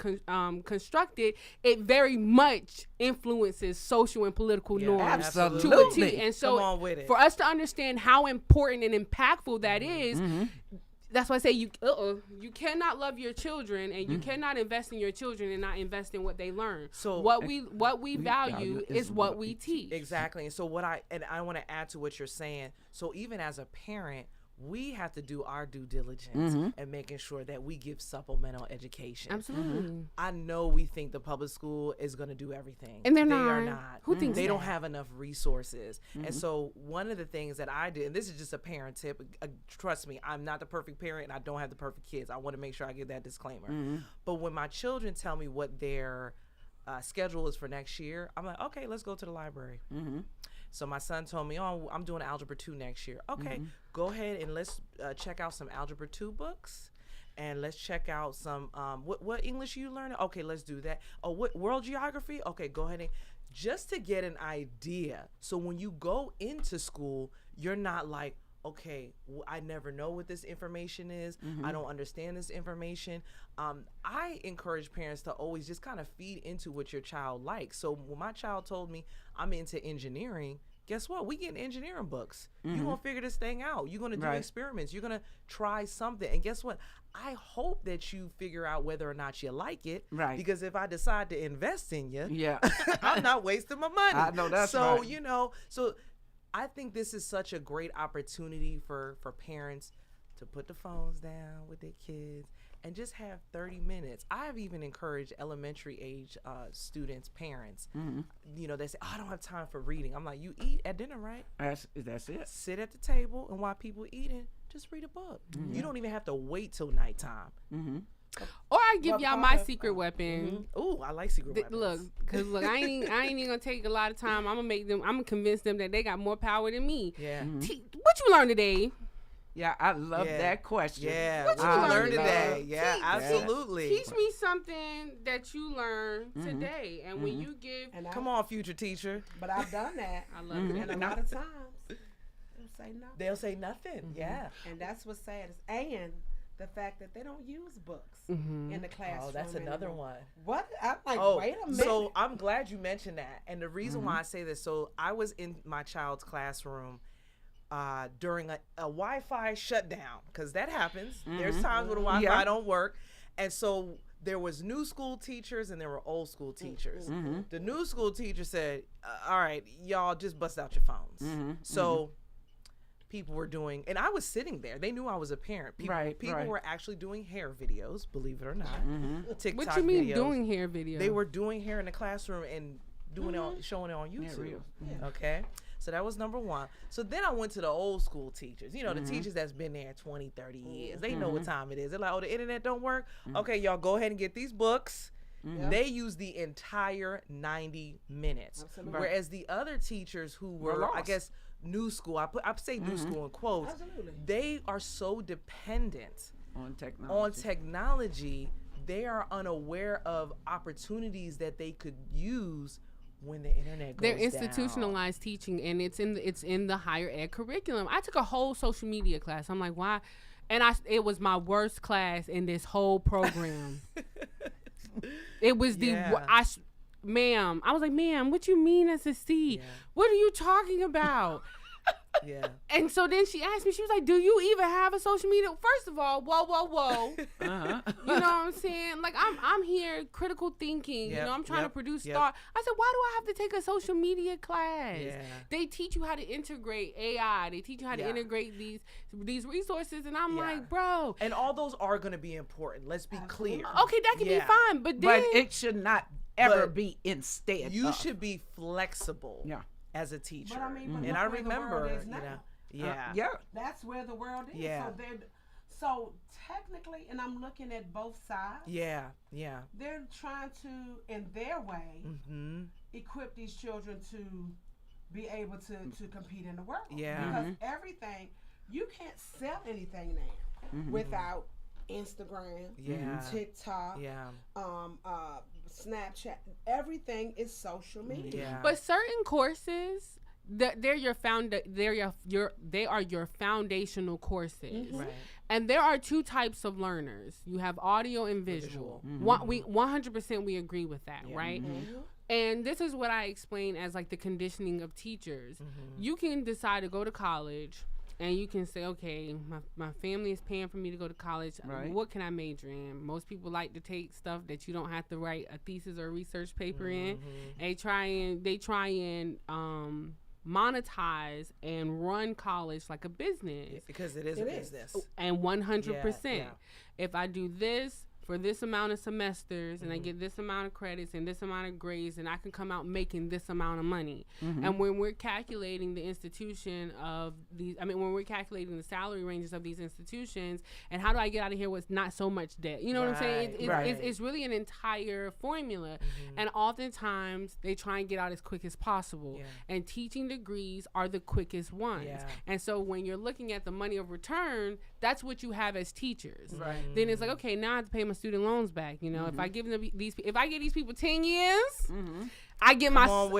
constructed, it very much influences social and political norms to a T. And so for us to understand how important and impactful that is, that's why I say you cannot love your children and you cannot invest in your children and not invest in what they learn. So what we value is what we teach. Exactly. And so I want to add to what you're saying. So even as a parent, we have to do our due diligence and making sure that we give supplemental education. Absolutely. I know we think the public school is going to do everything. And they are not. Who thinks they don't have enough resources. And so one of the things that I did, and this is just a parent tip, trust me, I'm not the perfect parent and I don't have the perfect kids. I want to make sure I give that disclaimer. But when my children tell me what their schedule is for next year, I'm like, okay, let's go to the library. So my son told me, oh, I'm doing Algebra 2 next year. Okay, go ahead and let's check out some Algebra 2 books. And let's check out some, what English you learning? Okay, let's do that. Oh, what world geography? Okay, go ahead and just to get an idea. So when you go into school, you're not like, okay, I never know what this information is. I don't understand this information. I encourage parents to always just kind of feed into what your child likes. So when my child told me I'm into engineering, guess what? We get engineering books. You're going to figure this thing out. You're going to do experiments. You're going to try something. And guess what? I hope that you figure out whether or not you like it. Right. Because if I decide to invest in you, I'm not wasting my money. I know that's right. So, so I think this is such a great opportunity for parents to put the phones down with their kids and just have 30 minutes. I've even encouraged elementary age students, parents, they say, oh, I don't have time for reading. I'm like, you eat at dinner, right? That's it. Sit at the table, and while people eating, just read a book. You don't even have to wait till nighttime. Or I give What y'all part my of- secret weapon. Ooh, I like secret weapons. Look, cause look, I ain't even gonna take a lot of time. I'm gonna convince them that they got more power than me. Yeah. What you learned today? Yeah, I love Yeah. that question. Yeah. What What you you learned learned today? today? Yeah, absolutely. Teach me something that you learned today, and when you give, And Come on, future teacher. But I've done that. I love it. And a lot of times, they'll say no. They'll say nothing. Yeah. And that's what's sad. And the fact that they don't use books in the classroom. Oh, that's another anymore. one. What? I'm like, Oh, wait a minute. so I'm glad you mentioned that. And the reason why I say this, so I was in my child's classroom during a Wi-Fi shutdown, because that happens. There's times where the Wi-Fi don't work. And so there was new school teachers and there were old school teachers. The new school teacher said, all right, y'all just bust out your phones. So people were doing, and I was sitting there. They knew I was a parent. People were actually doing hair videos, believe it or not. TikTok what you mean videos. doing hair video? They were doing hair in the classroom and doing it on, showing it on YouTube. Okay. So that was number one. So then I went to the old school teachers. You know, the teachers that's been there 20, 30 years. They know what time it is. They're like, oh, the internet don't work? Okay, y'all go ahead and get these books. They use the entire 90 minutes. Absolutely. Whereas the other teachers who were, I guess, new school, I say new school in quotes, Absolutely. they are so dependent On technology. they are unaware of opportunities that they could use when the internet goes They're down. institutionalized teaching, and it's in the higher ed curriculum. I took a whole social media class. I'm like, why? And it was my worst class in this whole program. It was ma'am. I was like, ma'am, what you mean SSC? Yeah. What are you talking about? Yeah. And so then she asked me, she was like, do you even have a social media? First of all, whoa. You know what I'm saying? Like, I'm here critical thinking. Yep, You know, I'm trying to yep, produce yep. thought. I said, why do I have to take a social media class? Yeah. They teach you how to integrate AI. They teach you how to Yeah. integrate these resources. And I'm Yeah. like, bro. And all those are going to be important. Let's be clear. Okay, that can be Yeah. fine. But then. But it should not ever But be instead You of. should be flexible as a teacher. But I mean, but and look I where the remember, world is you now. know, yeah. Yeah. That's where the world is. Yeah. So technically, and I'm looking at both sides. Yeah. They're trying to, in their way, Mm-hmm. equip these children to be able to compete in the world. Yeah. Because everything, you can't sell anything now without Instagram, Yeah. TikTok, Yeah. Snapchat. Everything is social media. Yeah. But certain courses, they are your foundational courses. Right. And there are two types of learners. You have audio and visual. We 100% we agree with that, right? And this is what I explain as like the conditioning of teachers. You can decide to go to college and you can say, okay, my family is paying for me to go to college. Right. What can I major in? Most people like to take stuff that you don't have to write a thesis or a research paper in. They try and monetize and run college like a business. Because it is a business. And 100%. Yeah. If I do this for this amount of semesters and I get this amount of credits and this amount of grades, and I can come out making this amount of money. And when we're calculating the institution of these, when we're calculating the salary ranges of these institutions, and how do I get out of here with not so much debt? You know what I'm saying? It's really an entire formula. And oftentimes they try and get out as quick as possible. Yeah. And teaching degrees are the quickest ones. Yeah. And so when you're looking at the money of return, that's what you have as teachers. Right. Then it's like, okay, now I have to pay my student loans back. You know, if I give them if I give these people 10 years, I get my Loans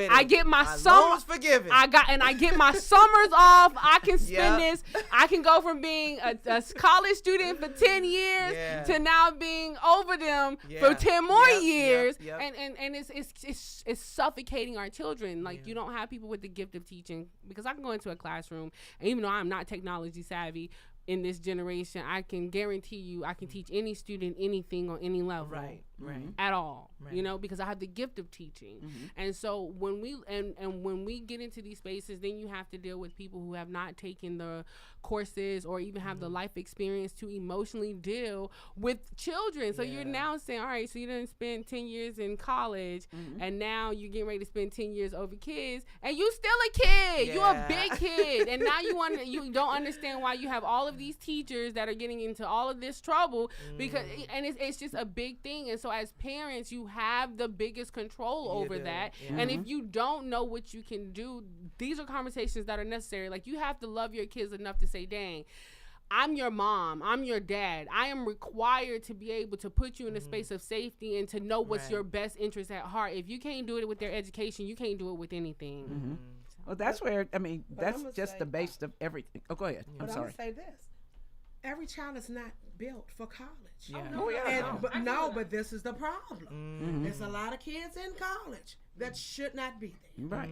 forgiven. I get my summers off. I can spend this. I can go from being a college student for 10 years to now being over them for 10 more years. And it's suffocating our children. Like you don't have people with the gift of teaching, because I can go into a classroom and even though I'm not technology savvy in this generation, I can guarantee you I can teach any student anything on any level. Right. At all. Right. You know, because I have the gift of teaching. And so when we get into these spaces, then you have to deal with people who have not taken the courses or even have the life experience to emotionally deal with children. So you're now saying, all right, so you didn't spend 10 years in college and now you're getting ready to spend 10 years over kids and you still a kid. You're a big kid. And now you don't understand why you have all of these teachers that are getting into all of this trouble because, and it's just a big thing. And so as parents, you have the biggest control over that. Yeah. And if you don't know what you can do, these are conversations that are necessary. Like, you have to love your kids enough to say, dang, I'm your mom, I'm your dad. I am required to be able to put you in a space of safety and to know what's your best interest at heart. If you can't do it with their education, you can't do it with anything. Well, that's where, I mean, that's just the base of everything. Oh, go ahead. I'm sorry. I'm going to say this. Every child is not built for college. Yeah. But this is the problem. There's a lot of kids in college that should not be there. Right.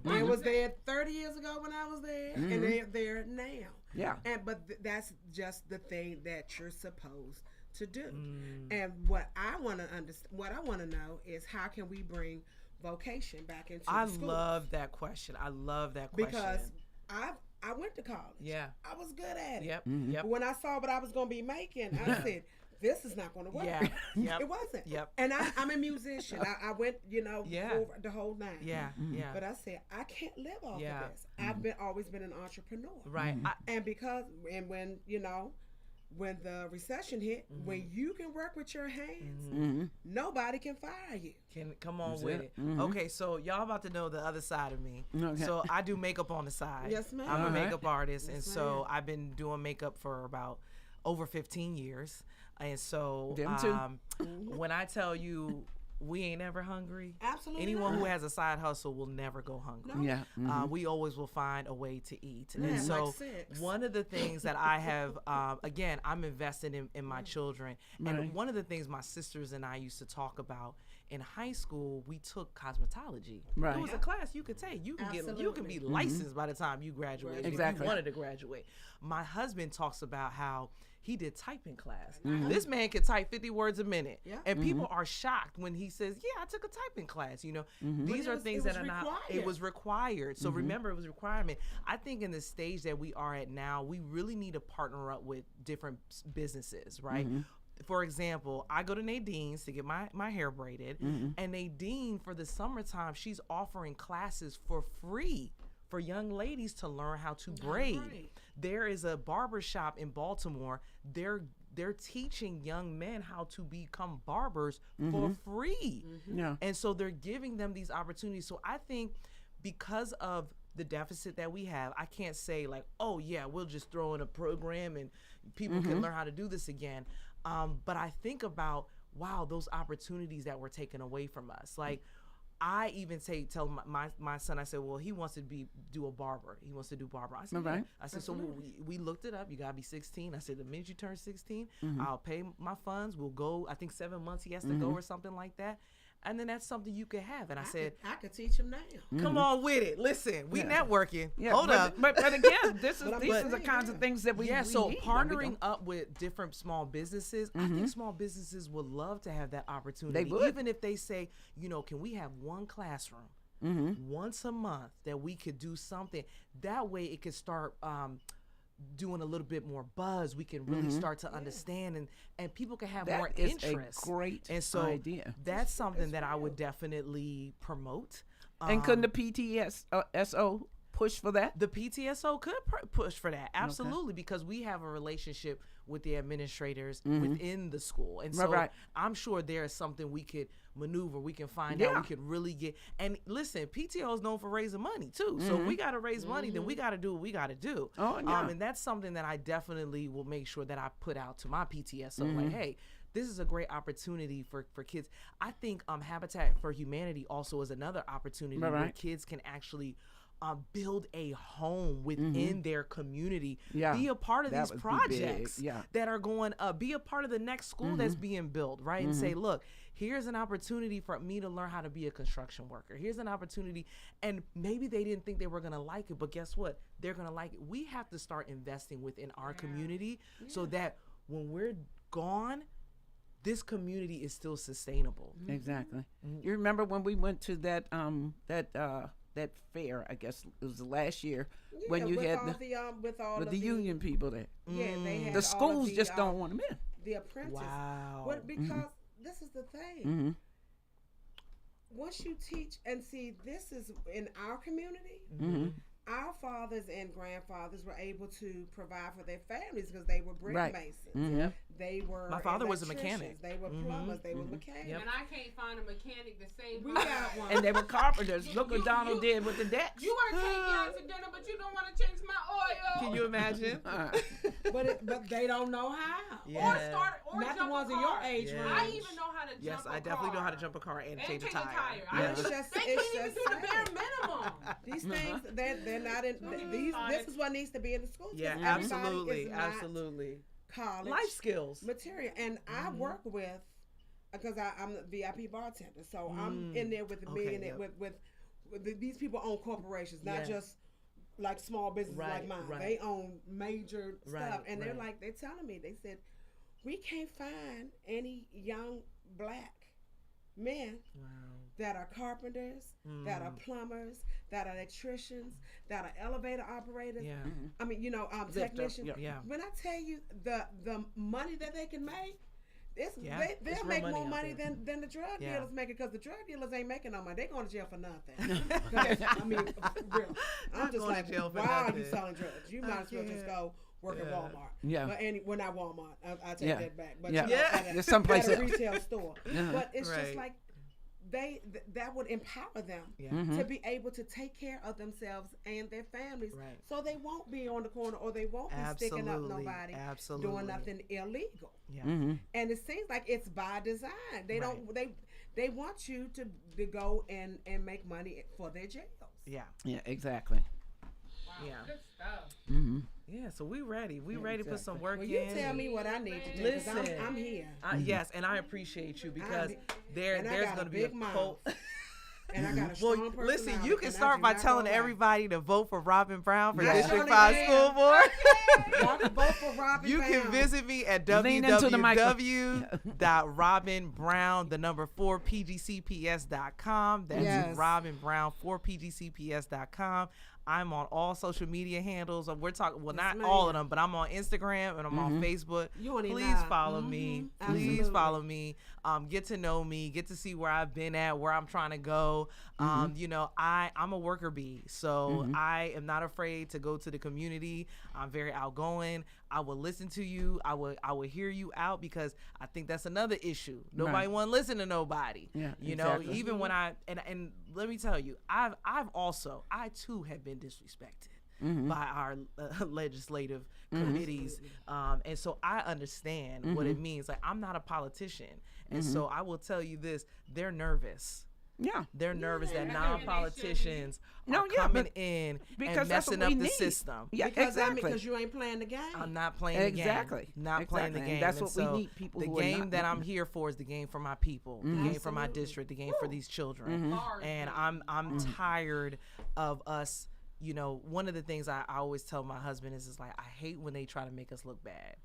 They was there 30 years ago when I was there, and they're there now. Yeah. But that's just the thing that you're supposed to do. And what I want to understand, what I want to know is how can we bring vocation back into the schools? I love that question. Because I went to college. Yeah. I was good at it. Yep. But when I saw what I was going to be making, I said, this is not going to work. Yeah. It wasn't. Yep. And I'm a musician. I went, over the whole nine. Yeah. Yeah. But I said, I can't live off of this. I've always been an entrepreneur. Right. When the recession hit, when you can work with your hands, nobody can fire you. Come on with it. Okay, so y'all about to know the other side of me. Okay. So I do makeup on the side. Yes, ma'am. I'm a makeup artist, and so I've been doing makeup for about over 15 years. And so when I tell you we ain't ever hungry. Absolutely. Anyone who has a side hustle will never go hungry. No. Yeah. We always will find a way to eat. Yeah, and so like sex. One of the things that I have, again, I'm invested in my children. And one of the things my sisters and I used to talk about in high school, we took cosmetology. Right. It was a class you could take. You can be licensed by the time you graduate. Exactly. If you wanted to graduate. My husband talks about how he did typing class. This man could type 50 words a minute. Yeah. And people are shocked when he says, yeah, I took a typing class. These are things that are not, it was required. So remember, it was a requirement. I think in the stage that we are at now, we really need to partner up with different businesses, right? For example, I go to Nadine's to get my hair braided. And Nadine, for the summertime, she's offering classes for free for young ladies to learn how to braid. There is a barber shop in Baltimore. They're teaching young men how to become barbers for free. Yeah. And so they're giving them these opportunities. So I think because of the deficit that we have, I can't say like, oh yeah, we'll just throw in a program and people can learn how to do this again. But I think about, wow, those opportunities that were taken away from us. Like, I even tell my son, I said, well, he wants to do a barber. He wants to do barber. I said, right. I said, so we looked it up. You gotta be 16. I said, the minute you turn 16, I'll pay my funds. We'll go. I think 7 months he has to go or something like that. And then that's something you could have. And I said, I could teach him now. come on with it. Listen, we networking. Hold up. But again, these are the kinds of things that we so need, partnering up with different small businesses, I think small businesses would love to have that opportunity. They would. Even if they say, can we have one classroom once a month that we could do something? That way it could start doing a little bit more buzz. We can really start to understand and people can have more interest. That is a great idea. That's something that I would definitely promote. And couldn't the PTSO push for that? The PTSO could push for that, absolutely, because we have a relationship with the administrators within the school, and so I'm sure there is something we could maneuver. We can find out. We could really get. And listen, PTO is known for raising money too. So if we got to raise money, then we got to do what we got to do. Oh, yeah. And that's something that I definitely will make sure that I put out to my PTSO. Like, hey, this is a great opportunity for kids. I think Habitat for Humanity also is another opportunity where kids can actually build a home within their community. Yeah. Be a part of these projects that are going be a part of the next school that's being built, right? And say, look, here's an opportunity for me to learn how to be a construction worker. Here's an opportunity. And maybe they didn't think they were going to like it, but guess what? They're going to like it. We have to start investing within our community so that when we're gone, this community is still sustainable. Exactly. You remember when we went to that fair, I guess it was last year, when you had the union people there. Yeah, they had the schools just don't want them in. The apprentices. Wow. Because this is the thing. Once you teach and see, this is in our community. our fathers and grandfathers were able to provide for their families because they were brick masons. Mm-hmm. They were. My father was a mechanic. They were plumbers. They were mechanics. And I can't find a mechanic to save We my got one. And they were carpenters. Look what Donald did with the decks. You want to take me out to dinner, but you don't want to change my oil. Can you imagine? But they don't know how. Yeah. Or Not jump the ones a in car. your age Yeah. range. I even know how to jump Yes, a I definitely car. know how to jump a car and change a tire. Yeah. It's just, They it's can't even just do the bare sad. minimum. These things, they're not in. This is what needs to be in the schools. Yeah, Everybody absolutely, is not absolutely. College Life skills. material, and I work with because I'm a VIP bartender, so I'm in there with the millionaire with these people own corporations, not just like small businesses like mine. They own major stuff, and they're telling me, they said, we can't find any young black men that are carpenters, that are plumbers, that are electricians, that are elevator operators. Yeah. I mean, technicians. Yeah. When I tell you the money that they can make, they'll real make money more out money there. than the drug Yeah. dealers make it, because the drug dealers ain't making no money. They going to jail for nothing. 'Cause, I mean, real. I'm just going like, to jail for why are you nothing. selling drugs? You might as well just go work at Walmart. Yeah. But not Walmart. I take that back. But Yeah. at There's someplace at a else. retail store. But it's just Right. like that would empower them Mm-hmm. to be able to take care of themselves and their families, Right. so they won't be on the corner, or they won't be sticking up nobody, doing nothing illegal. Yeah. Mm-hmm. And it seems like it's by design. They don't. They want you to go and make money for their jails. Yeah. Yeah, exactly. Wow, Yeah. good stuff. Mm-hmm. Yeah. So we ready. We ready to put some work Well, in. you tell me what I need to do, 'cause Listen. I'm here. Yes, and I appreciate you because and I there's got going a to be a big mouth. cult. And I got a strong Well, personality. listen, you can and I start do by not telling go back. everybody to vote for Robin Brown for Yeah. District Surely 5 can. School Board. Y'all can vote for Robin You Brown. can visit me at Lean into the www.robinbrown, the number 4pgcps.com. That's Yes. Robin Brown 4pgcps.com. I'm on all social media handles. We're talking, well, Yes, not all of ma'am. them, but I'm on Instagram and I'm on Facebook. You on it Please now. follow me. Mhm. Please Absolutely. follow me. Get to know me. Get to see where I've been at, where I'm trying to go. I'm a worker bee, so I am not afraid to go to the community. I'm very outgoing. I will listen to you. I will hear you out, because I think that's another issue. Nobody want to listen to nobody. Yeah, you know, exactly. even when and let me tell you, I too have been disrespected by our legislative committees, and so I understand what it means. Like, I'm not a politician, and so I will tell you this: they're nervous. Yeah. They're nervous that Yeah. non-politicians are yeah, coming but- in because and that's what messing up we the need. system. Yeah, Because exactly. you ain't playing the game. I'm not playing Exactly. the game. Not playing the Exactly. game. And that's And what we so need, people the who are game not that I'm doing it. here for is the game for my people, the game for my district, the game for these children. Hard And game. I'm tired of us. You know, one of the things I always tell my husband is like, I hate when they try to make us look bad.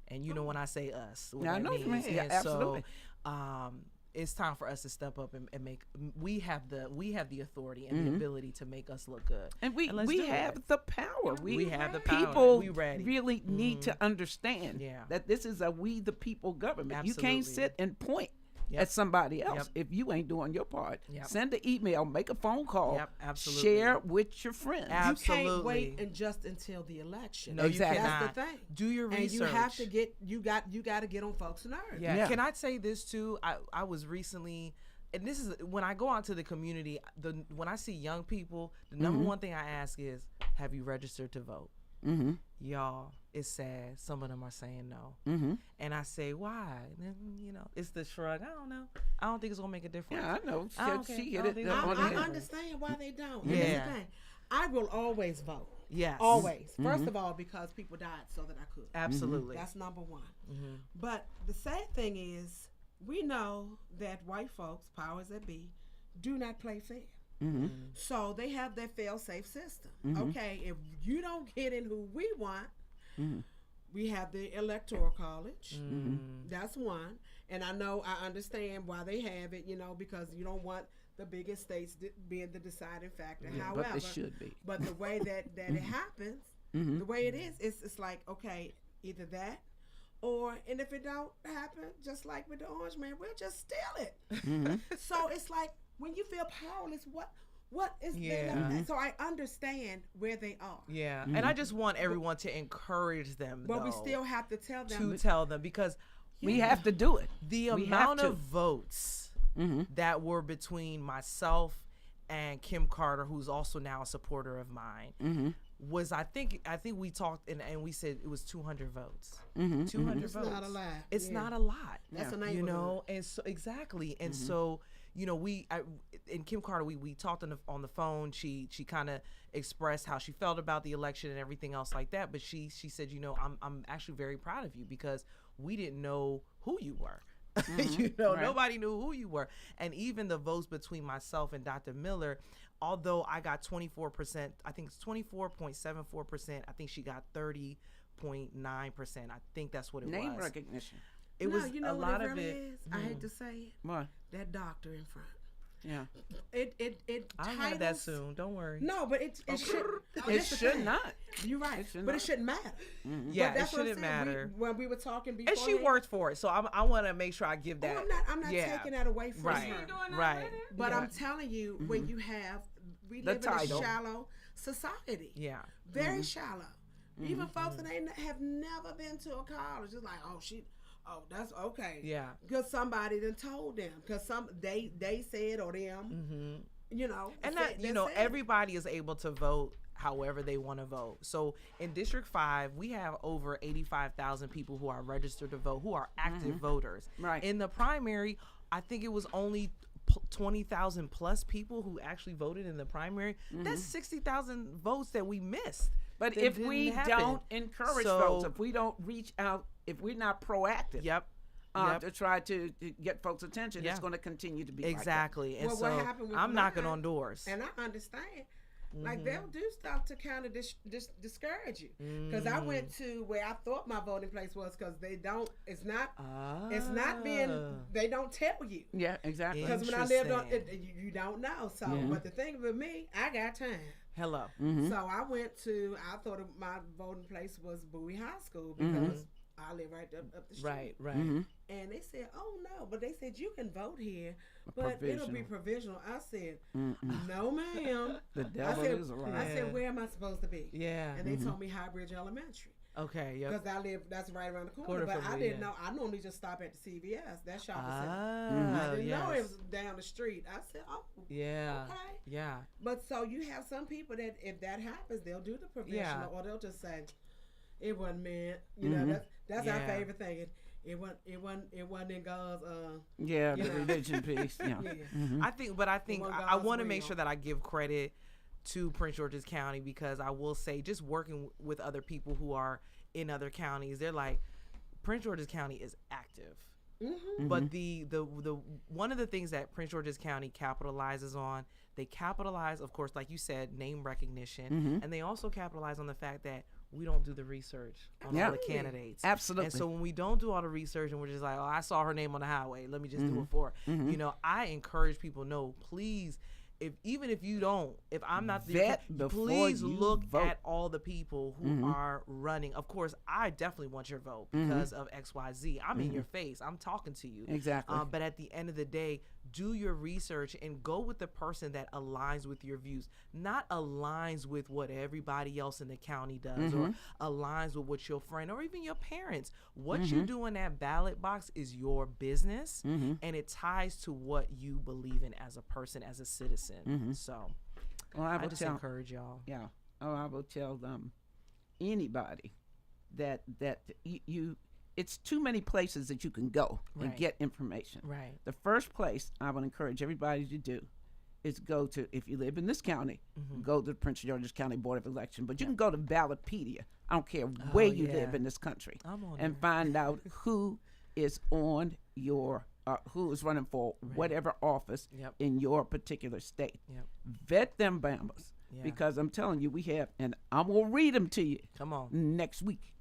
And you know, when I say us, what Yeah, I that know what you means. mean. Yeah, And absolutely. So, it's time for us to step up and make. We have the authority and the ability to make us look good. And we let's do have it. the power. We have the power. People We ready. really need to understand Yeah. that this is a we the people government. You Absolutely. can't sit and point Yep. at somebody else Yep. if you ain't doing your part. Yep. Send an email, make a phone call, Yep, absolutely. share with your friends. You can't Absolutely. wait and just until the election. No, Exactly. you cannot. That's the thing. Do your research. And you have to get you got to get on folks' nerves. Yeah. Yeah. Can I say this too? I was recently, and this is when I go out to the community. When I see young people, the number one thing I ask is, "Have you registered to vote?" Y'all, it's sad. Some of them are saying no, and I say, "Why?" And, you know, it's the shrug. I don't know. I don't think it's gonna make a difference. Yeah, I know. I don't She care. hit I don't it think on the I head. understand why they don't. Yeah. Here's the thing. I will always vote. Yes. Always. First of all, because people died so that I could. Absolutely. That's number one. But the sad thing is, we know that white folks, powers that be, do not play fair. So they have their fail-safe system. Okay, if you don't get in who we want, we have the electoral college. That's one. And I understand why they have it, because you don't want the biggest states being the deciding factor. Yeah, However, but they should be. But the way that it happens, the way it is, it's like, okay, either that, and if it don't happen, just like with the Orange Man, we'll just steal it. So it's like, when you feel powerless, What is Yeah. so I understand where they are. Yeah, and I just want everyone to encourage them. But we though, still have to tell them to tell them because We have to do it. the We amount have of to. votes that were between myself and Kim Carter, who's also now a supporter of mine, was I think we talked and we said it was 200 votes. 200 It's votes. not a lot. It's Yeah. not a lot. That's a You neighborhood. know, and so exactly, and so and Kim Carter, we talked on the phone. She kind of expressed how she felt about the election and everything else like that. But she said, I'm actually very proud of you because we didn't know who you were. Right. Nobody knew who you were. And even the votes between myself and Dr. Miller, although I got 24%, I think it's 24.74%. I think she got 30.9%. I think that's what it Name was. recognition. It was you know a what lot it of really it. is? I hate to say it. What? That doctor in front. Yeah. It I'll have that titles- soon. Don't worry. No, but it should. It should not. You're right, It should but not. it shouldn't matter. Yeah, But that's it what I'm shouldn't saying. matter. When we were talking before, And she worked for it, so I want to make sure I give that. I'm not taking that away from Right. her. Right. But Yeah. I'm telling you, when you have, we The live in title. a shallow society. Yeah. Very shallow. Even folks that have never been to a college, it's like, that's okay. Yeah. Because somebody done told them. Because they said or them, And said- that, said. everybody is able to vote however they want to vote. So in District 5, we have over 85,000 people who are registered to vote, who are active voters. Right. In the primary, I think it was only 20,000 plus people who actually voted in the primary. That's 60,000 votes that we missed. But that if didn't we happen. don't encourage So- folks, if we don't reach out, if we're not proactive, Yep. to try to get folks' attention, Yeah. it's going to continue to be like that. Exactly. And Well, so what happened with I'm knocking mine- on doors. And I understand. Like they'll do stuff to kind of discourage you. Because I went to where I thought my voting place was because they don't. It's not being. They don't tell you. Yeah, exactly. Because when I lived on, Interesting. you don't know. So, but the thing with me, I got time. Hello. So I went to. I thought my voting place was Bowie High School because I live right up the street. Right. And they said, "Oh no!" But they said you can vote here, but it'll be provisional. I said, "No, ma'am." The devil is a liar. I said, "Where am I supposed to be?" Yeah. And they told me High Bridge Elementary Okay. Yep. because I live. That's right around the corner. Corner But from I me, didn't yeah. know. I normally just stop at the CVS. That shopping center. Ah, I didn't know it yes. was down the street. I said, "Oh, Yeah. okay." Yeah. But so you have some people that if that happens, they'll do the provisional, or they'll just say, "It wasn't meant." You know, that's our Yeah. favorite thing. It wasn't in God's. Yeah, the you know. religion piece. Yeah. Yeah. I think want I God's want to make will. sure that I give credit to Prince George's County because I will say, just working with other people who are in other counties, they're like, Prince George's County is active. But the one of the things that Prince George's County capitalizes on, they capitalize, of course, like you said, name recognition, and they also capitalize on the fact that we don't do the research on Yeah. all the candidates. Absolutely. And so when we don't do all the research and we're just like, oh, I saw her name on the highway, let me just do it for her. I encourage people, no, please, even if you don't, if I'm not Vet before please you look vote. at all the people who are running. Of course, I definitely want your vote because of XYZ. I'm in your face. I'm talking to you. Exactly. But at the end of the day, do your research and go with the person that aligns with your views, not aligns with what everybody else in the county does or aligns with what your friend or even your parents. What you do in that ballot box is your business and it ties to what you believe in as a person, as a citizen. So Well, I will just tell, encourage y'all. Yeah. Oh, I will tell them, anybody that you it's too many places that you can go and Right. get information. Right. The first place I would encourage everybody to do is go to, if you live in this county, go to the Prince George's County Board of Election. But you can go to Ballotpedia. I don't care where you yeah. live in this country, I'm on and there. find out who is on your who is running for whatever office Yep. in your particular state. Yep. Vet them Bambas, Yeah. because I'm telling you, we have, and I'm gonna read them to you Come on. next week.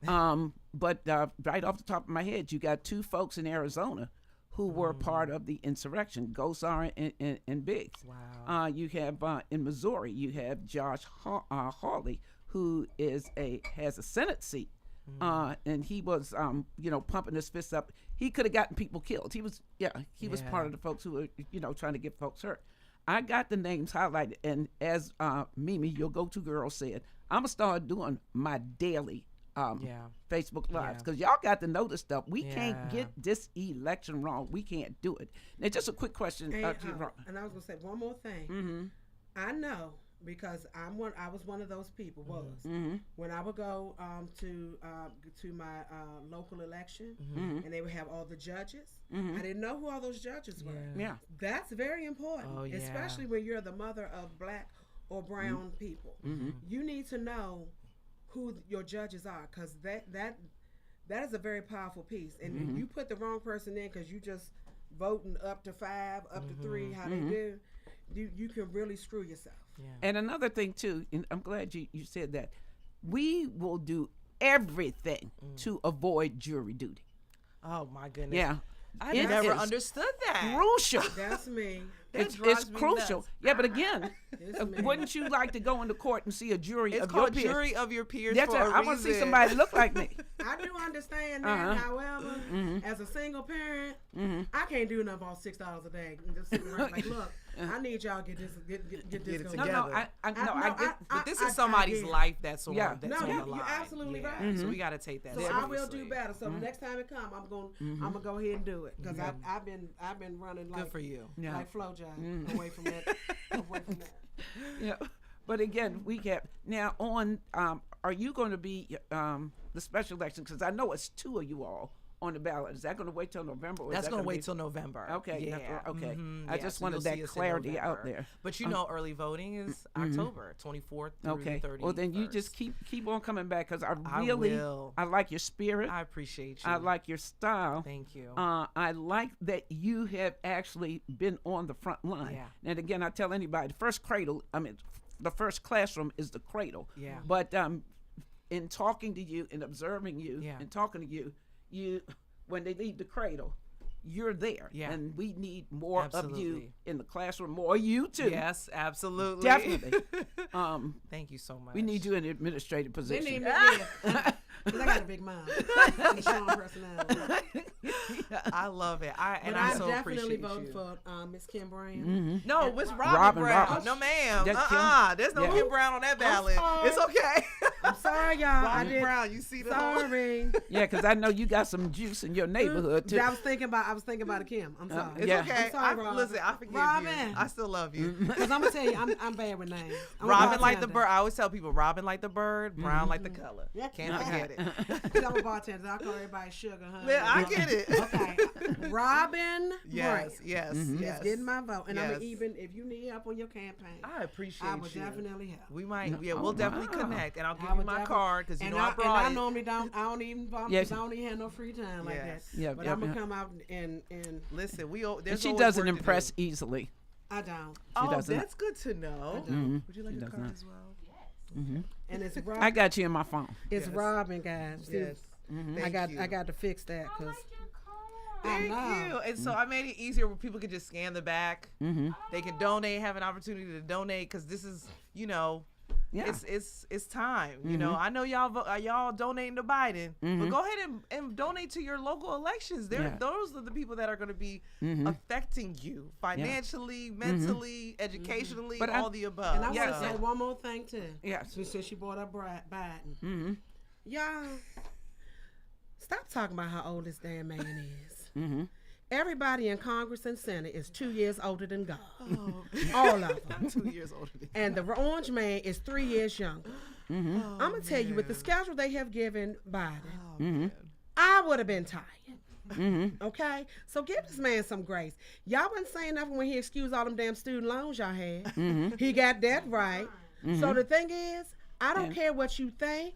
But right off the top of my head, you got two folks in Arizona who were part of the insurrection, Gosar and Biggs. Wow. You have in Missouri, you have Josh Hawley, who has a Senate seat. And he was, pumping his fists up. He could have gotten people killed. He was Yeah. part of the folks who were, trying to get folks hurt. I got the names highlighted, and as Mimi, your go-to girl, said, I'm gonna start doing my daily Facebook Lives, because y'all got to know this stuff. We can't get this election wrong. We can't do it. Now, just a quick question. And I was gonna say one more thing. Mm-hmm. I know because I was one of those people. When I would go to my local election, and they would have all the judges. I didn't know who all those judges were. Yeah. That's very important, especially when you're the mother of black or brown people. You need to know who your judges are, because that is a very powerful piece. And if you put the wrong person in because you just voting up to 5, up to 3, how they do, you can really screw yourself. Yeah. And another thing too, and I'm glad you said that, we will do everything to avoid jury duty. Oh my goodness. Yeah. I never understood that. Crucial. That's me. It's crucial. Nuts. Yeah, but again, wouldn't you like to go into court and see a jury of your peers? It's called jury of your peers. That's for a I want to see somebody look like me. I do understand that. However, as a single parent, I can't do nothing about $6 a day. And just sitting around like, look, I need y'all to get this together. No, I get. But this is somebody's life that's on. That's no, on you're the line. absolutely right. So we got to take that. So seriously. I will do better. So the next time it comes, I'm gonna go ahead and do it, because I've been running like good for you, like FloJo away from that. Yeah, but again, we kept now on. Are you going to be the special election? Because I know it's 2 of you all on the ballot. Is that going to wait till November? Or That's going to wait till November. Okay. Yeah. Okay. I just wanted that clarity out there. But early voting is October 24th through 30th. Well, then you just keep on coming back, because I like your spirit. I appreciate you. I like your style. Thank you. I like that you have actually been on the front line. Yeah. And again, I tell anybody, the first classroom is the cradle. Yeah. But in talking to you and observing you and talking to you, when they leave the cradle, you're there. Yeah. And we need more of you in the classroom, more you too. Yes, absolutely. Definitely. Thank you so much. We need you in an administrative position. They need me because I got a big mind. And a strong personality. I love it. I so definitely appreciate voted you. for Miss Kim Brown. No, it's Robin Brown. Roberts. No, ma'am. That's There's no Kim Brown on that ballot. It's okay. I'm sorry, y'all. Robin Brown, you see the Sorry. Yeah, because I know you got some juice in your neighborhood too. I was thinking about a Kim. I'm sorry. It's okay. I'm sorry, Robin. Listen, I forgive Robin. you. I still love you. Because I'm gonna tell you, I'm bad with names. Robin like the bird. I always tell people, Robin like the bird, Brown like the color. Yeah. Can't forget it. I'm a bartender. I call everybody sugar, honey. Yeah, I get it. Okay. Robin Brown. Yes. Is getting my vote. And I'm even, if you need help on your campaign, I appreciate you. I will definitely help. We might, we'll definitely connect, and I'll give you my card, because I brought it. And I normally don't even have no free time like that. Yeah, but I'm gonna come out and listen. And she doesn't impress easily. I don't. That's good to know. Would you like a card as well? And it's Robin. I got you in my phone. It's Robin, guys. Yes. I got to fix that, because Thank you. And so I made it easier where people can just scan the back. They can donate, have an opportunity to donate, because this is, it's time. I know y'all donating to Biden, but go ahead and donate to your local elections. Those are the people that are going to be affecting you financially, mentally, educationally, all the above. And I want to say one more thing too. Yes. Since she brought up Biden, y'all stop talking about how old this damn man is. Everybody in Congress and Senate is 2 years older than God. All of them. 2 years older than God. And the orange man is 3 years younger. I'm going to tell you, with the schedule they have given Biden, I would have been tired. Okay? So give this man some grace. Y'all wasn't saying nothing when he excused all them damn student loans y'all had. He got that right. So the thing is, I don't care what you think.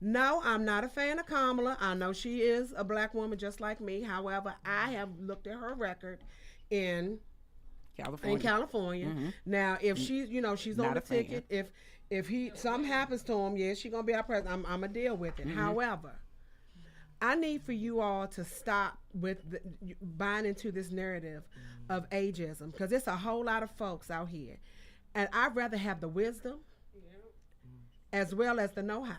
No, I'm not a fan of Kamala. I know she is a black woman just like me. However, I have looked at her record in California. Now, if she's on the ticket, if something happens to him, she's gonna be our president. I'm gonna deal with it. However, I need for you all to stop with buying into this narrative of ageism, because it's a whole lot of folks out here, and I'd rather have the wisdom as well as the know-how.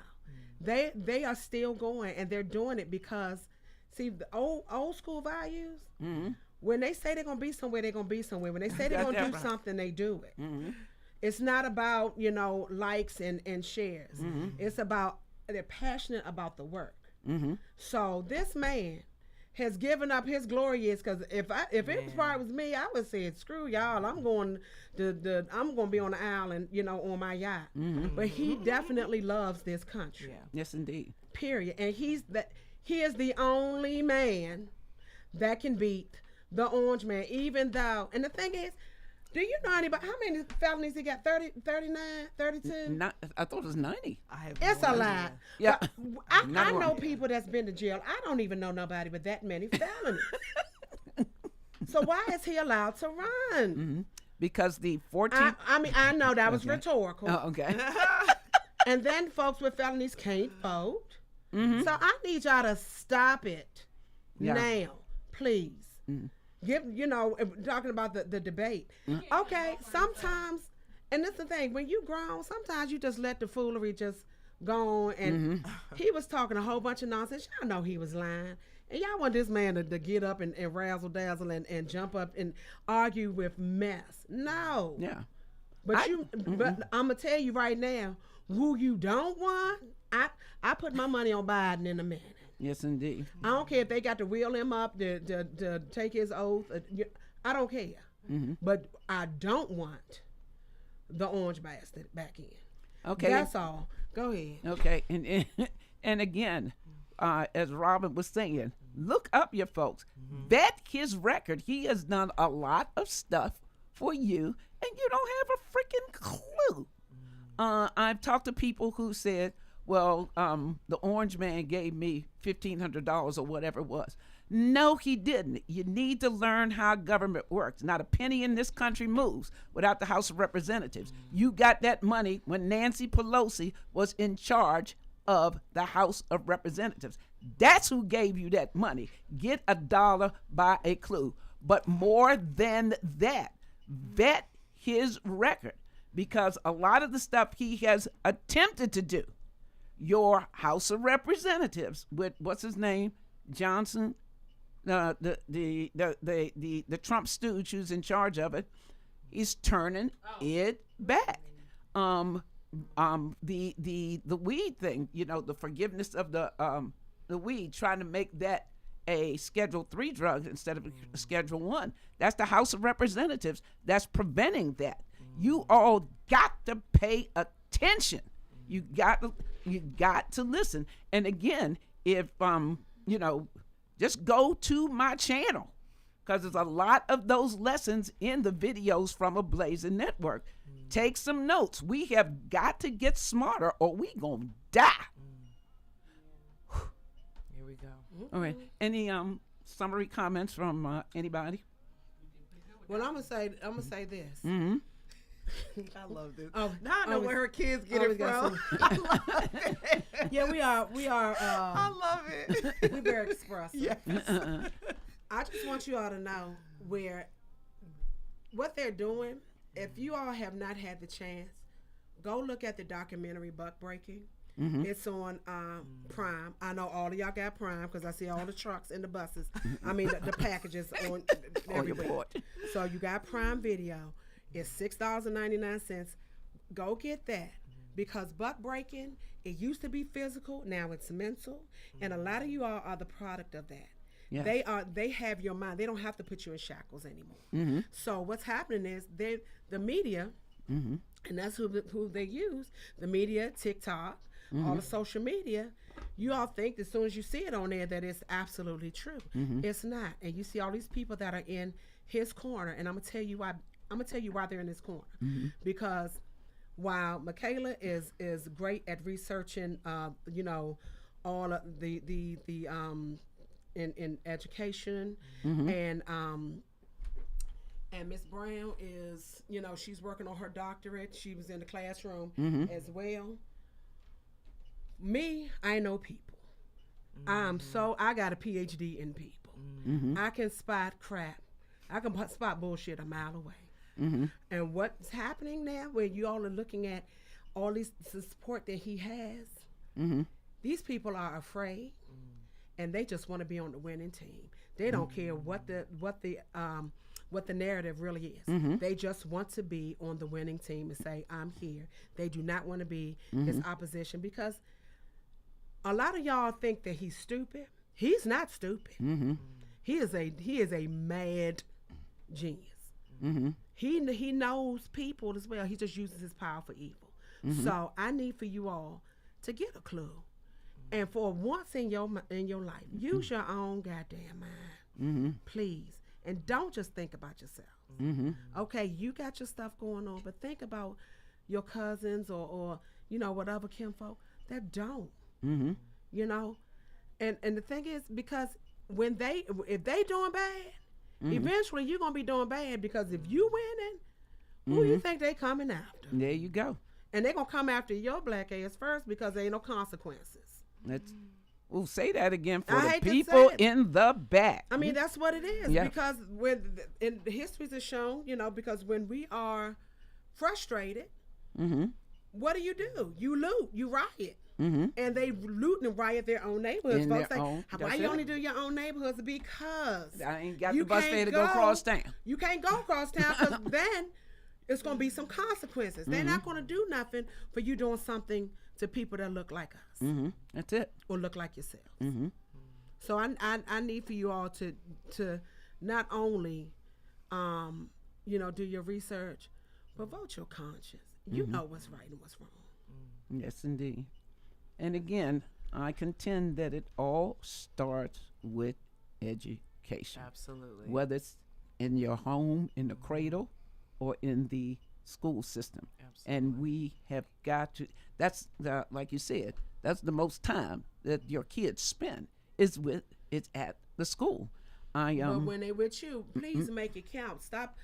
They are still going, and they're doing it because, see, the old school values when they say they're gonna be somewhere, they're gonna be somewhere. When they say they're gonna do something, they do it. It's not about likes and shares. It's about they're passionate about the work. So this man has given up his glory years, because if it was probably was me, I would say screw y'all. I'm going to be on the island, on my yacht. But he definitely loves this country. Yeah. Yes, indeed. Period. And he is the only man that can beat the orange man, even though. And the thing is, do you know anybody? How many felonies he got? 30, 39, 32? I thought it was 90. It's a lot. Yeah. I know people that's been to jail. I don't even know nobody with that many felonies. So why is he allowed to run? Because the 14th. I know that was rhetorical. Oh, okay. And then folks with felonies can't vote. So I need y'all to stop it now, please. Talking about the debate. Okay, sometimes, and that's the thing, when you grown, sometimes you just let the foolery just go on. And he was talking a whole bunch of nonsense. Y'all know he was lying. And y'all want this man to get up and razzle dazzle and jump up and argue with mess. No. Yeah. But I'm gonna tell you right now, who you don't want, I put my money on Biden in a minute. Yes, indeed. I don't care if they got to wheel him up to take his oath. I don't care. But I don't want the orange bastard back in. Okay. That's all. Go ahead. Okay. And again, as Robin was saying, look up your folks. Vet his record. He has done a lot of stuff for you, and you don't have a freaking clue. I've talked to people who said, well, the orange man gave me $1,500 or whatever it was. No, he didn't. You need to learn how government works. Not a penny in this country moves without the House of Representatives. You got that money when Nancy Pelosi was in charge of the House of Representatives. That's who gave you that money. Get a dollar by a clue. But more than that, vet his record, because a lot of the stuff he has attempted to do, your House of Representatives with what's his name, Johnson, the Trump stooge who's in charge of it, he's turning it back. The weed thing, the forgiveness of the weed, trying to make that a Schedule 3 drug instead of a Schedule 1. That's the House of Representatives that's preventing that. You all got to pay attention. You got to listen. And again, if just go to my channel, because there's a lot of those lessons in the videos from Ablazin Network. Take some notes. We have got to get smarter, or we gonna die. Here we go. All right. Any summary comments from anybody? Well, I'm gonna say this. I love this. Oh, now I know where her kids get it from. I love it. Yeah, we are. I love it. We're very expressive. Yes. I just want you all to know what they're doing. If you all have not had the chance, go look at the documentary Buck Breaking. It's on Prime. I know all of y'all got Prime because I see all the trucks and the buses. I mean, the packages on everywhere. So you got Prime Video. It's $6.99. Go get that, because buck breaking, it used to be physical, now it's mental, and a lot of you all are the product of that. Yes. They have your mind. They don't have to put you in shackles anymore. So what's happening is the media, and that's who they use, the media, TikTok, all the social media. You all think as soon as you see it on there that it's absolutely true. It's not. And you see all these people that are in his corner, and I'm gonna tell you why. They're in this corner, because while Michaela is great at researching, all of the in education, and Miss Brown is, she's working on her doctorate. She was in the classroom as well. Me, I know people. I got a PhD in people. I can spot crap. I can spot bullshit a mile away. And what's happening now, where you all are looking at all this support that he has, these people are afraid, and they just want to be on the winning team. They don't care what the narrative really is. They just want to be on the winning team and say, I'm here. They do not want to be his opposition, because a lot of y'all think that he's stupid. He's not stupid. He is a mad genius. He knows people as well. He just uses his power for evil. So I need for you all to get a clue, and for once in your life, use your own goddamn mind, please, and don't just think about yourself. Okay, you got your stuff going on, but think about your cousins or whatever kinfolk that don't. You know, and the thing is, because if they doing bad, eventually you're gonna be doing bad, because if you winning, who you think they coming after? There you go. And they're gonna come after your black ass first, because there ain't no consequences. We'll say that again for I the hate to people say it. in the back. I mean, that's what it is. Yeah. Because when in the histories has shown, because when we are frustrated, what do? You loot, you riot. And they loot and riot their own neighborhoods. In Folks their say, own- why that's you it. only do your own neighborhoods? Because I ain't got you the bus can't fare to go cross town. You can't go across town, because then it's going to be some consequences. They're not going to do nothing for you doing something to people that look like us That's it. or look like yourselves. So I need for you all to not only do your research, but vote your conscience. You know what's right and what's wrong. Yes, indeed. And again, I contend that it all starts with education. Absolutely. Whether it's in your home, in the cradle, or in the school system. Absolutely. And we have got to, that's the, like you said, that's the most time that your kids spend it's at the school. But when they with you, please make it count. Stop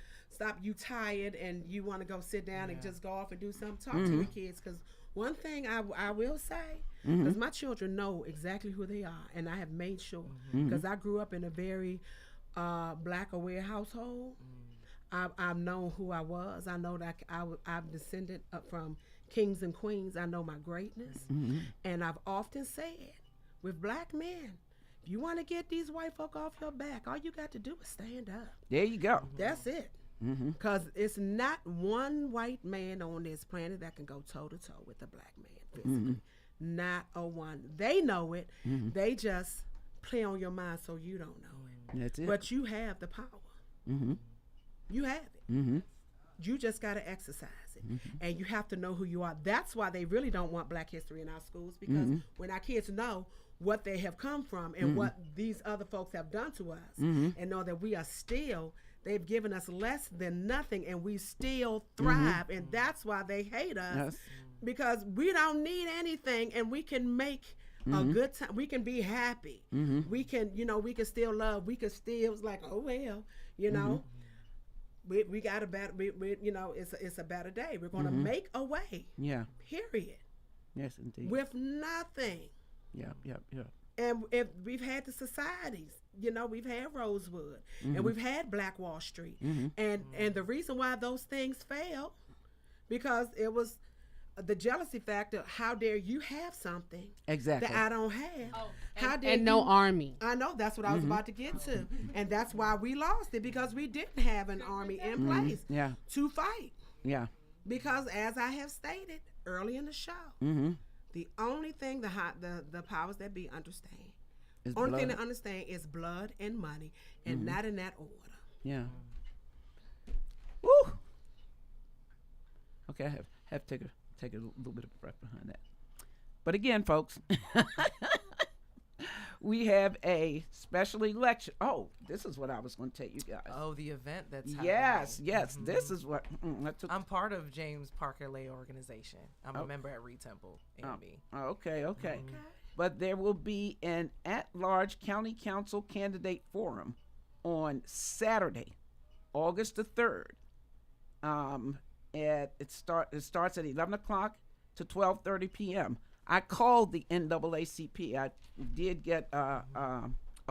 you tired and you want to go sit down and just go off and do something. Talk to your kids, because one thing I will say, because my children know exactly who they are, and I have made sure, because I grew up in a very black aware household. I've known who I was. I know that I've descended up from kings and queens. I know my greatness. And I've often said, with black men, if you want to get these white folk off your back, all you got to do is stand up. there you go. That's it. Because it's not one white man on this planet that can go toe-to-toe with a black man physically. Not a one. They know it. They just play on your mind so you don't know it. That's it. But you have the power. You have it. You just got to exercise it. And you have to know who you are. That's why they really don't want black history in our schools, because when our kids know what they have come from and what these other folks have done to us, and know that we are still, they've given us less than nothing, and we still thrive. And that's why they hate us, Yes. because we don't need anything, and we can make a good time. We can be happy. We can, we can still love. We can still, it's like, oh well, we got a better, it's a better day. We're going to make a way. Yeah. Period. Yes, indeed. With nothing. Yeah. And if we've had the societies, we've had Rosewood, and we've had Black Wall Street, and the reason why those things failed, because it was the jealousy factor. How dare you have something Exactly. that I don't have? How dare And no you- army. I know, that's what I was about to get to, and that's why we lost it, because we didn't have an army in place Yeah. to fight. Yeah. Because as I have stated early in the show, the only thing the powers that be understand, It's only thing blood. they understand is blood and money, and not in that order. Yeah. Woo. Okay, I have to take a little bit of breath behind that. But again, folks, we have a special election. Oh, this is what I was going to tell you guys. Oh, the event that's happening. Yes. This is what I took. I'm part of James Parker Lay organization. I'm Oh. a member at Reed Temple, A&B. Okay. But there will be an at-large county council candidate forum on Saturday, August the 3rd. It starts at 11 o'clock to 12:30 p.m. I called the NAACP. I did get a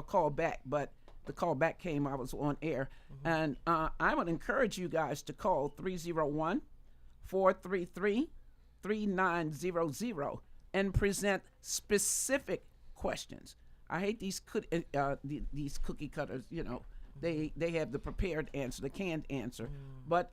call back, but the call back came, I was on air. And I would encourage you guys to call 301-433-3900 and present specific questions. I hate these these cookie cutters. You know, they have the prepared answer, the canned answer. But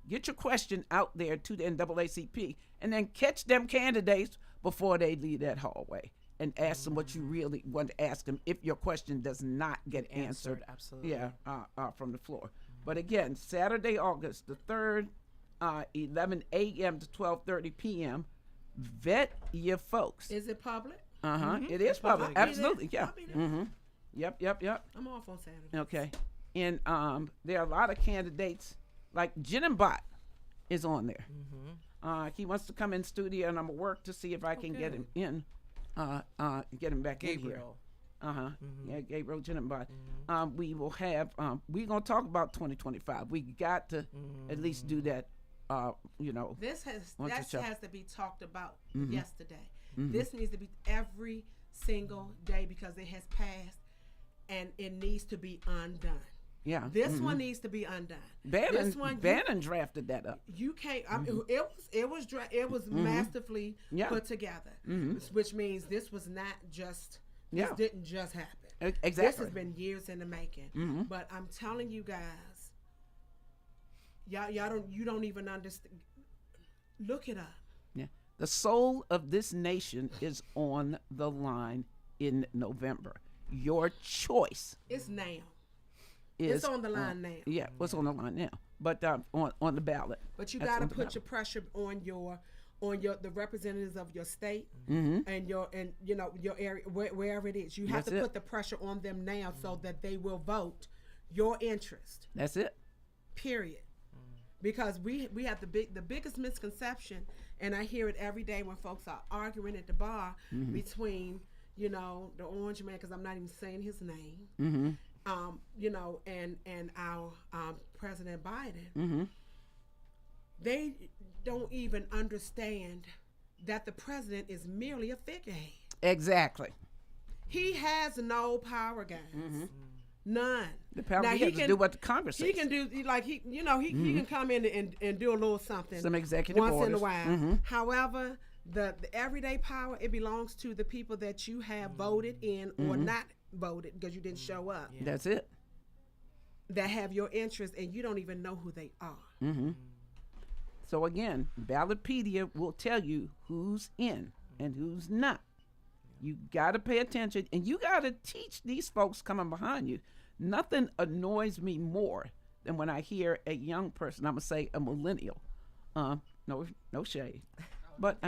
get your question out there to the NAACP, and then catch them candidates before they leave that hallway, and ask them what you really want to ask them if your question does not get answered. Absolutely. Yeah, from the floor. But again, Saturday, August the 3rd, 11 a.m. to 12:30 p.m. Vet your folks. Is it public? It is public. I'll be Absolutely. there. Yeah. I'll be there. Yep. I'm off on Saturday. Okay. And there are a lot of candidates, like Bot is on there. He wants to come in studio, and I'm gonna work to see if I can get him in, get him back in here. Gabriel. Yeah, Gabriel Bot. We will have. We're gonna talk about 2025. We got to at least do that. You know. This has Once that a show. has to be talked about yesterday. This needs to be every single day because it has passed, and it needs to be undone. Yeah. This one needs to be undone. Bannon drafted that up. You can't. I mean, it was masterfully put together, which means this was not just. This didn't just happen. Exactly. This has been years in the making. But I'm telling you guys, you don't even understand. Look it up. Yeah. The soul of this nation is on the line in November. Your choice It's now. is It's on the line now. Yeah, what's on the line now? But on the ballot. But you That's got to on the put ballot. your pressure on the representatives of your state and your area wherever it is. You have That's to it. put the pressure on them now so that they will vote your interest. That's it. Period. Because we have the biggest misconception, and I hear it every day when folks are arguing at the bar between the orange man, because I'm not even saying his name, and our President Biden. They don't even understand that the president is merely a figurehead. Exactly. He has no power, guys. None. The power Now, he has to do what the Congress says. He can do he can come in and do a little something. Some executive once orders. in a while. However, the everyday power, it belongs to the people that you have voted in or not voted because you didn't show up. That's it. That have your interest and you don't even know who they are. So again, Ballotpedia will tell you who's in and who's not. You got to pay attention, and you got to teach these folks coming behind you. Nothing annoys me more than when I hear a young person, I'm going to say a millennial, no shade, but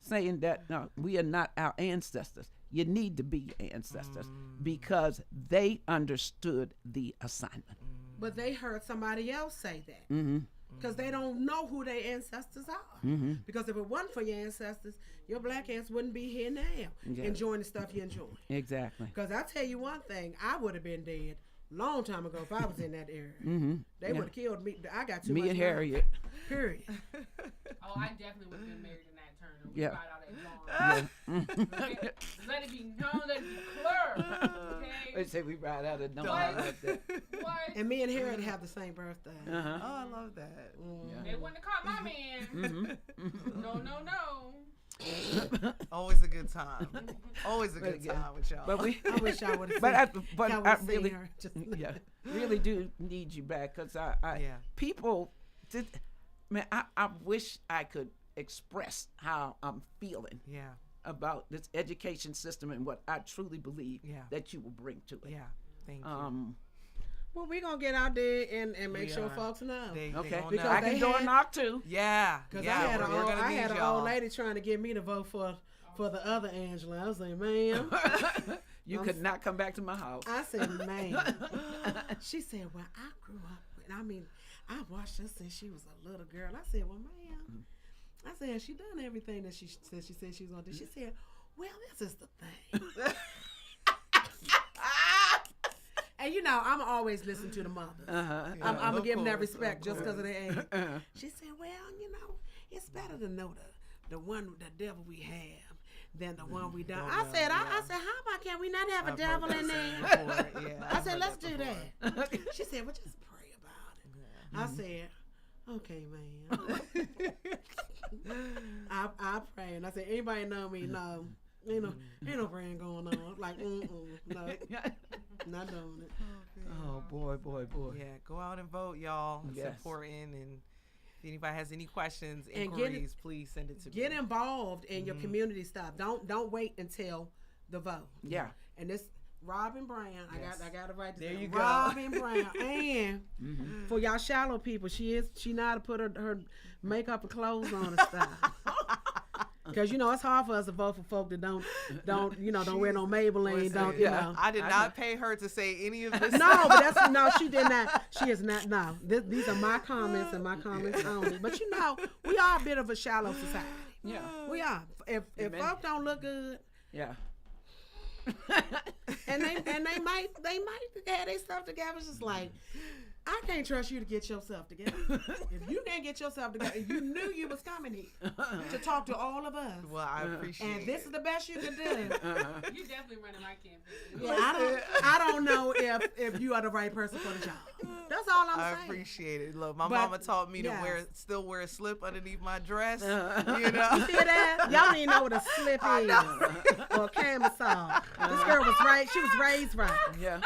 saying that we are not our ancestors. You need to be your ancestors because they understood the assignment. But they heard somebody else say that. Because they don't know who their ancestors are. Because if it wasn't for your ancestors, your black ass wouldn't be here now enjoying the stuff you enjoy. Exactly. Because I tell you one thing, I would have been dead long time ago if I was in that area. They would have killed me. I got too much Me and money. Harriet. Period. Oh, I definitely would have been married in that turn. We Yeah. ride out at dawn. Let it be known, let it be clear. They Okay? say we ride out of dawn What? like that. What? And me and Harriet have the same birthday. Oh, I love that. They wouldn't have caught my man. No. Always a good time. Always a good time with y'all. But I wish I would have I really, her. Just, really do need you back because people did. Man, I wish I could express how I'm feeling about this education system and what I truly believe that you will bring to it. Yeah, thank you. Well, we're going to get out there and make sure folks know. They Okay, gonna Because know. I can they door had- knock too. Yeah, Because yeah, I had an y'all. old lady trying to get me to vote for the other Angela. I was like, ma'am. You could not come back to my house. I said, ma'am. She said, well, I grew up with, I watched her since she was a little girl. I said, well, ma'am. I said, she done everything that she said she was going to do. She said, well, this is the thing. And I'm always listening to the mothers. I'm going to give them that respect just because of their age. She said, well, it's better to know the devil we have than the one we don't. I said, how about can we not have a devil in there? I said, let's do that. She said, well, just pray about it. I said, okay, man. I pray. And I said, anybody know me? No. Ain't no brand going on. Like, no, not doing it. Oh boy. Yeah, go out and vote, y'all. It's Yes. important. And if anybody has any questions, inquiries, please send it to me. Get involved in your community stuff. Don't wait until the vote. Yeah. And this Robin Brown, Yes. I got to write this There down. you go. Robin Brown. And for y'all shallow people, she know how to put her makeup and clothes on and stuff. Because it's hard for us to vote for folk that don't wear no Maybelline, Listen, I did not pay her to say any of this. No, but she did not. She is not. No, these are my comments and my comments only. But we are a bit of a shallow society. Yeah. We are. If folk don't look good, Yeah. and they might have their stuff together. It's just like, I can't trust you to get yourself together. If you can't get yourself together, you knew you was coming here to talk to all of us. Well, I appreciate it. And this is the best you can do. You definitely running my campaign. Yeah, I don't know if you are the right person for the job. That's all I'm I saying. appreciate it. Look, my But, mama taught me yes. to still wear a slip underneath my dress. You see that? Y'all don't even know what a slip is or a camisole. This girl was right. She was raised right. Yeah.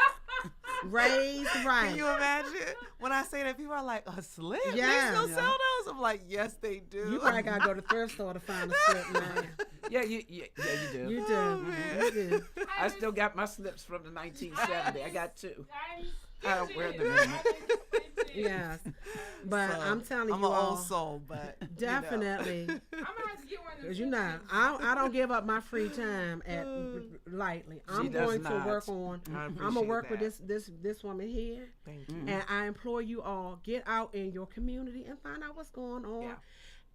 Raised right. Can you imagine? When I say that, people are like, a slip? Yeah. They still sell those? I'm like, yes, they do. You probably gotta go to the thrift store to find a slip now. Yeah, you do. You do. man. You do. I still got my slips from the 1970. I got two. I don't wear them anymore. Yes. But So, I'm telling I'm you an all, old soul, but definitely. I'm gonna have to get one of them. Because I don't give up my free time lightly. I'm does going to not. work on. I I'm gonna appreciate work that. with this woman here, Thank you. and I implore you all, get out in your community and find out what's going on, Yeah.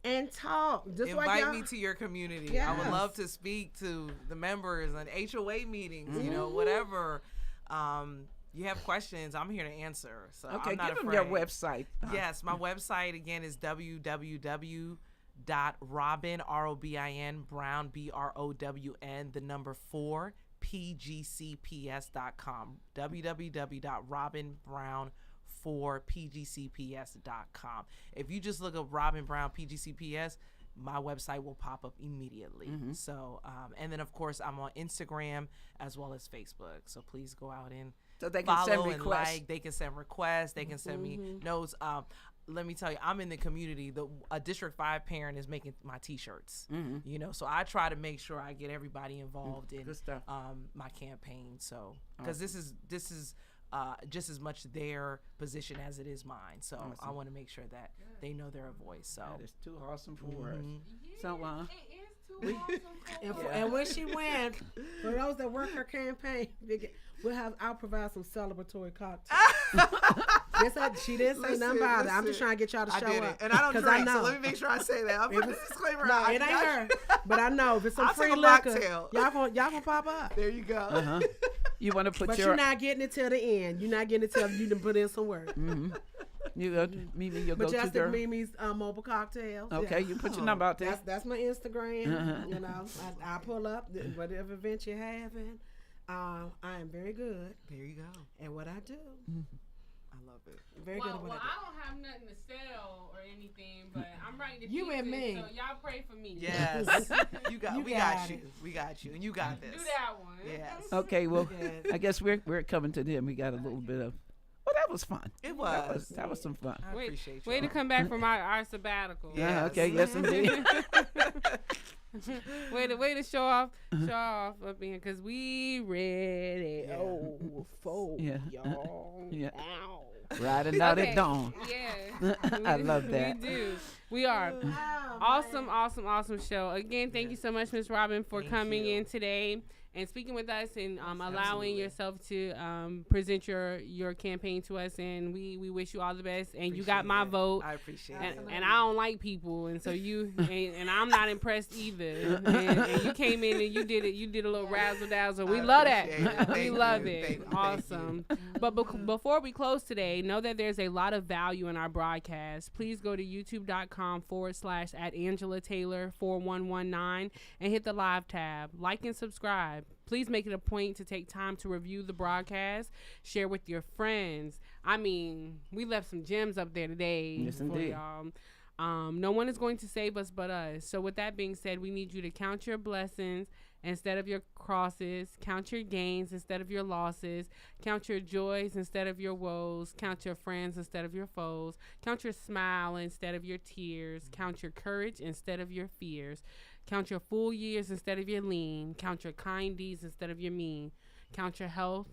and talk. Just like Invite y'all, me to your community. I would Yes. love to speak to the members and HOA meetings, whatever. You have questions, I'm here to answer. So Okay, I'm not give them afraid. your website. Yes, my website again is www.robin, ROBIN, Brown, BROWN, the number 4, pgcps.com. www.robinbrown4pgcps.com. If you just look up Robin Brown PGCPS, my website will pop up immediately. So, and then of course I'm on Instagram as well as Facebook. So please go out and So they can follow send and requests. like. They can send requests. They can send me notes. Let me tell you, I'm in the community. A District 5 parent is making my T-shirts. So I try to make sure I get everybody involved in Good stuff. my campaign. So because this is just as much their position as it is mine. So I want to make sure that they know they're a voice. So That is too awesome for words. So, It is too awesome. and when she wins, for those that work her campaign, I'll provide some celebratory cocktails. She didn't say nothing about it. I'm just trying to get y'all to I show did up. it, and I don't 'Cause drink. know. So let me make sure I say that. I'm putting a disclaimer No, out. it ain't her. But I know if it's some I'll free take a liquor, mocktail. y'all gonna pop up. There you go. you want to put But your you're not getting it till the end. You're not getting it till you done put in some work. Mimi, your go-to Majestic girl. Mimi's mobile cocktails. Okay, yeah. you put your number out there. That's my Instagram. You know, I pull up whatever event you're having. I am very good There you go. at what I do. I love it. Very good Well, at what I I don't have nothing to sell or anything, but I'm writing the You and pieces, me. so y'all pray for me. Yes, we got got you. it. We got you, and you got this. Do that one. Yes. Okay, well, Yes. I guess we're coming to them. We got a little bit of. Well, that was fun. It That was some fun. I appreciate you. Way to come back from our sabbatical. Yeah. Okay, yes indeed. way to show off up in, because we ready. Yeah. Oh, folk, Yeah. y'all. Yeah. Ow. Riding out Okay. at dawn. Yeah. I love that. We do. We are. Awesome show. Again, thank you so much, Miss Robin, for Thank coming you. in today and speaking with us and allowing Absolutely. yourself to present your campaign to us. And we wish you all the best. And you got my Appreciate it. vote. I appreciate it. And I don't like people, and so you and I'm not impressed either. And you came in and you did it. You did a little razzle dazzle. We I love that. appreciate it. We Thank love you. it. Thank you. Awesome. But before we close today, know that there's a lot of value in our broadcast. Please go to youtube.com/@AngelaTaylor4119 and hit the live tab. Like and subscribe. Please make it a point to take time to review the broadcast, share with your friends. I mean, we left some gems up there today Yes, for indeed. y'all. No one is going to save us but us. So with that being said, we need you to count your blessings instead of your crosses. Count your gains instead of your losses. Count your joys instead of your woes. Count your friends instead of your foes. Count your smile instead of your tears. Count your courage instead of your fears. Count your full years instead of your lean. Count your kind deeds instead of your mean. Count your health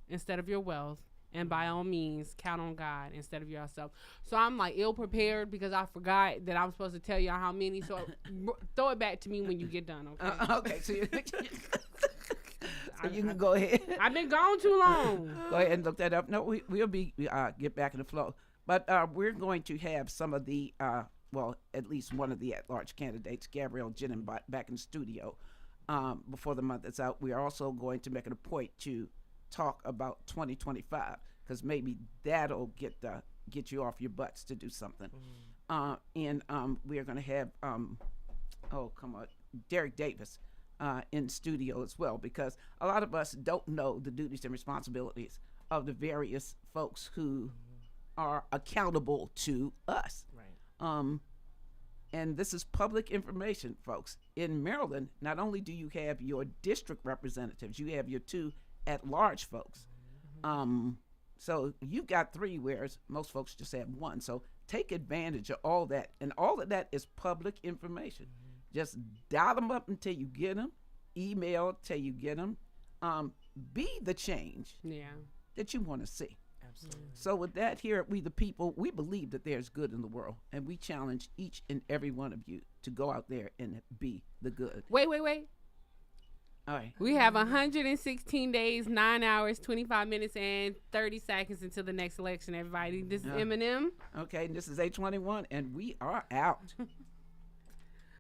instead of your wealth. And by all means, count on God instead of yourself. So I'm like ill prepared because I forgot that I'm supposed to tell y'all how many. So throw it back to me when you get done, okay? Okay, so you can go ahead. I've been gone too long. Go ahead and look that up. No, we'll be get back in the flow. But we're going to have some of the, well, at least one of the at-large candidates, Gabrielle Jennings, back in the studio before the month is out. We are also going to make it a point to talk about 2025 because maybe that'll get you off your butts to do something. And we are going to have Derek Davis in studio as well, because a lot of us don't know the duties and responsibilities of the various folks who are accountable to us. Right. And this is public information, folks. In Maryland, not only do you have your district representatives, you have your two at-large folks. So you've got three, whereas most folks just have one. So take advantage of all that. And all of that is public information. Just dial them up until you get them. Email till you get them. Be the change that you want to see. Absolutely. So with that, here at We the People, we believe that there's good in the world. And we challenge each and every one of you to go out there and be the good. Wait. All right. We have 116 days, 9 hours, 25 minutes, and 30 seconds until the next election, everybody. This is Eminem. Okay, and this is A21, and we are out.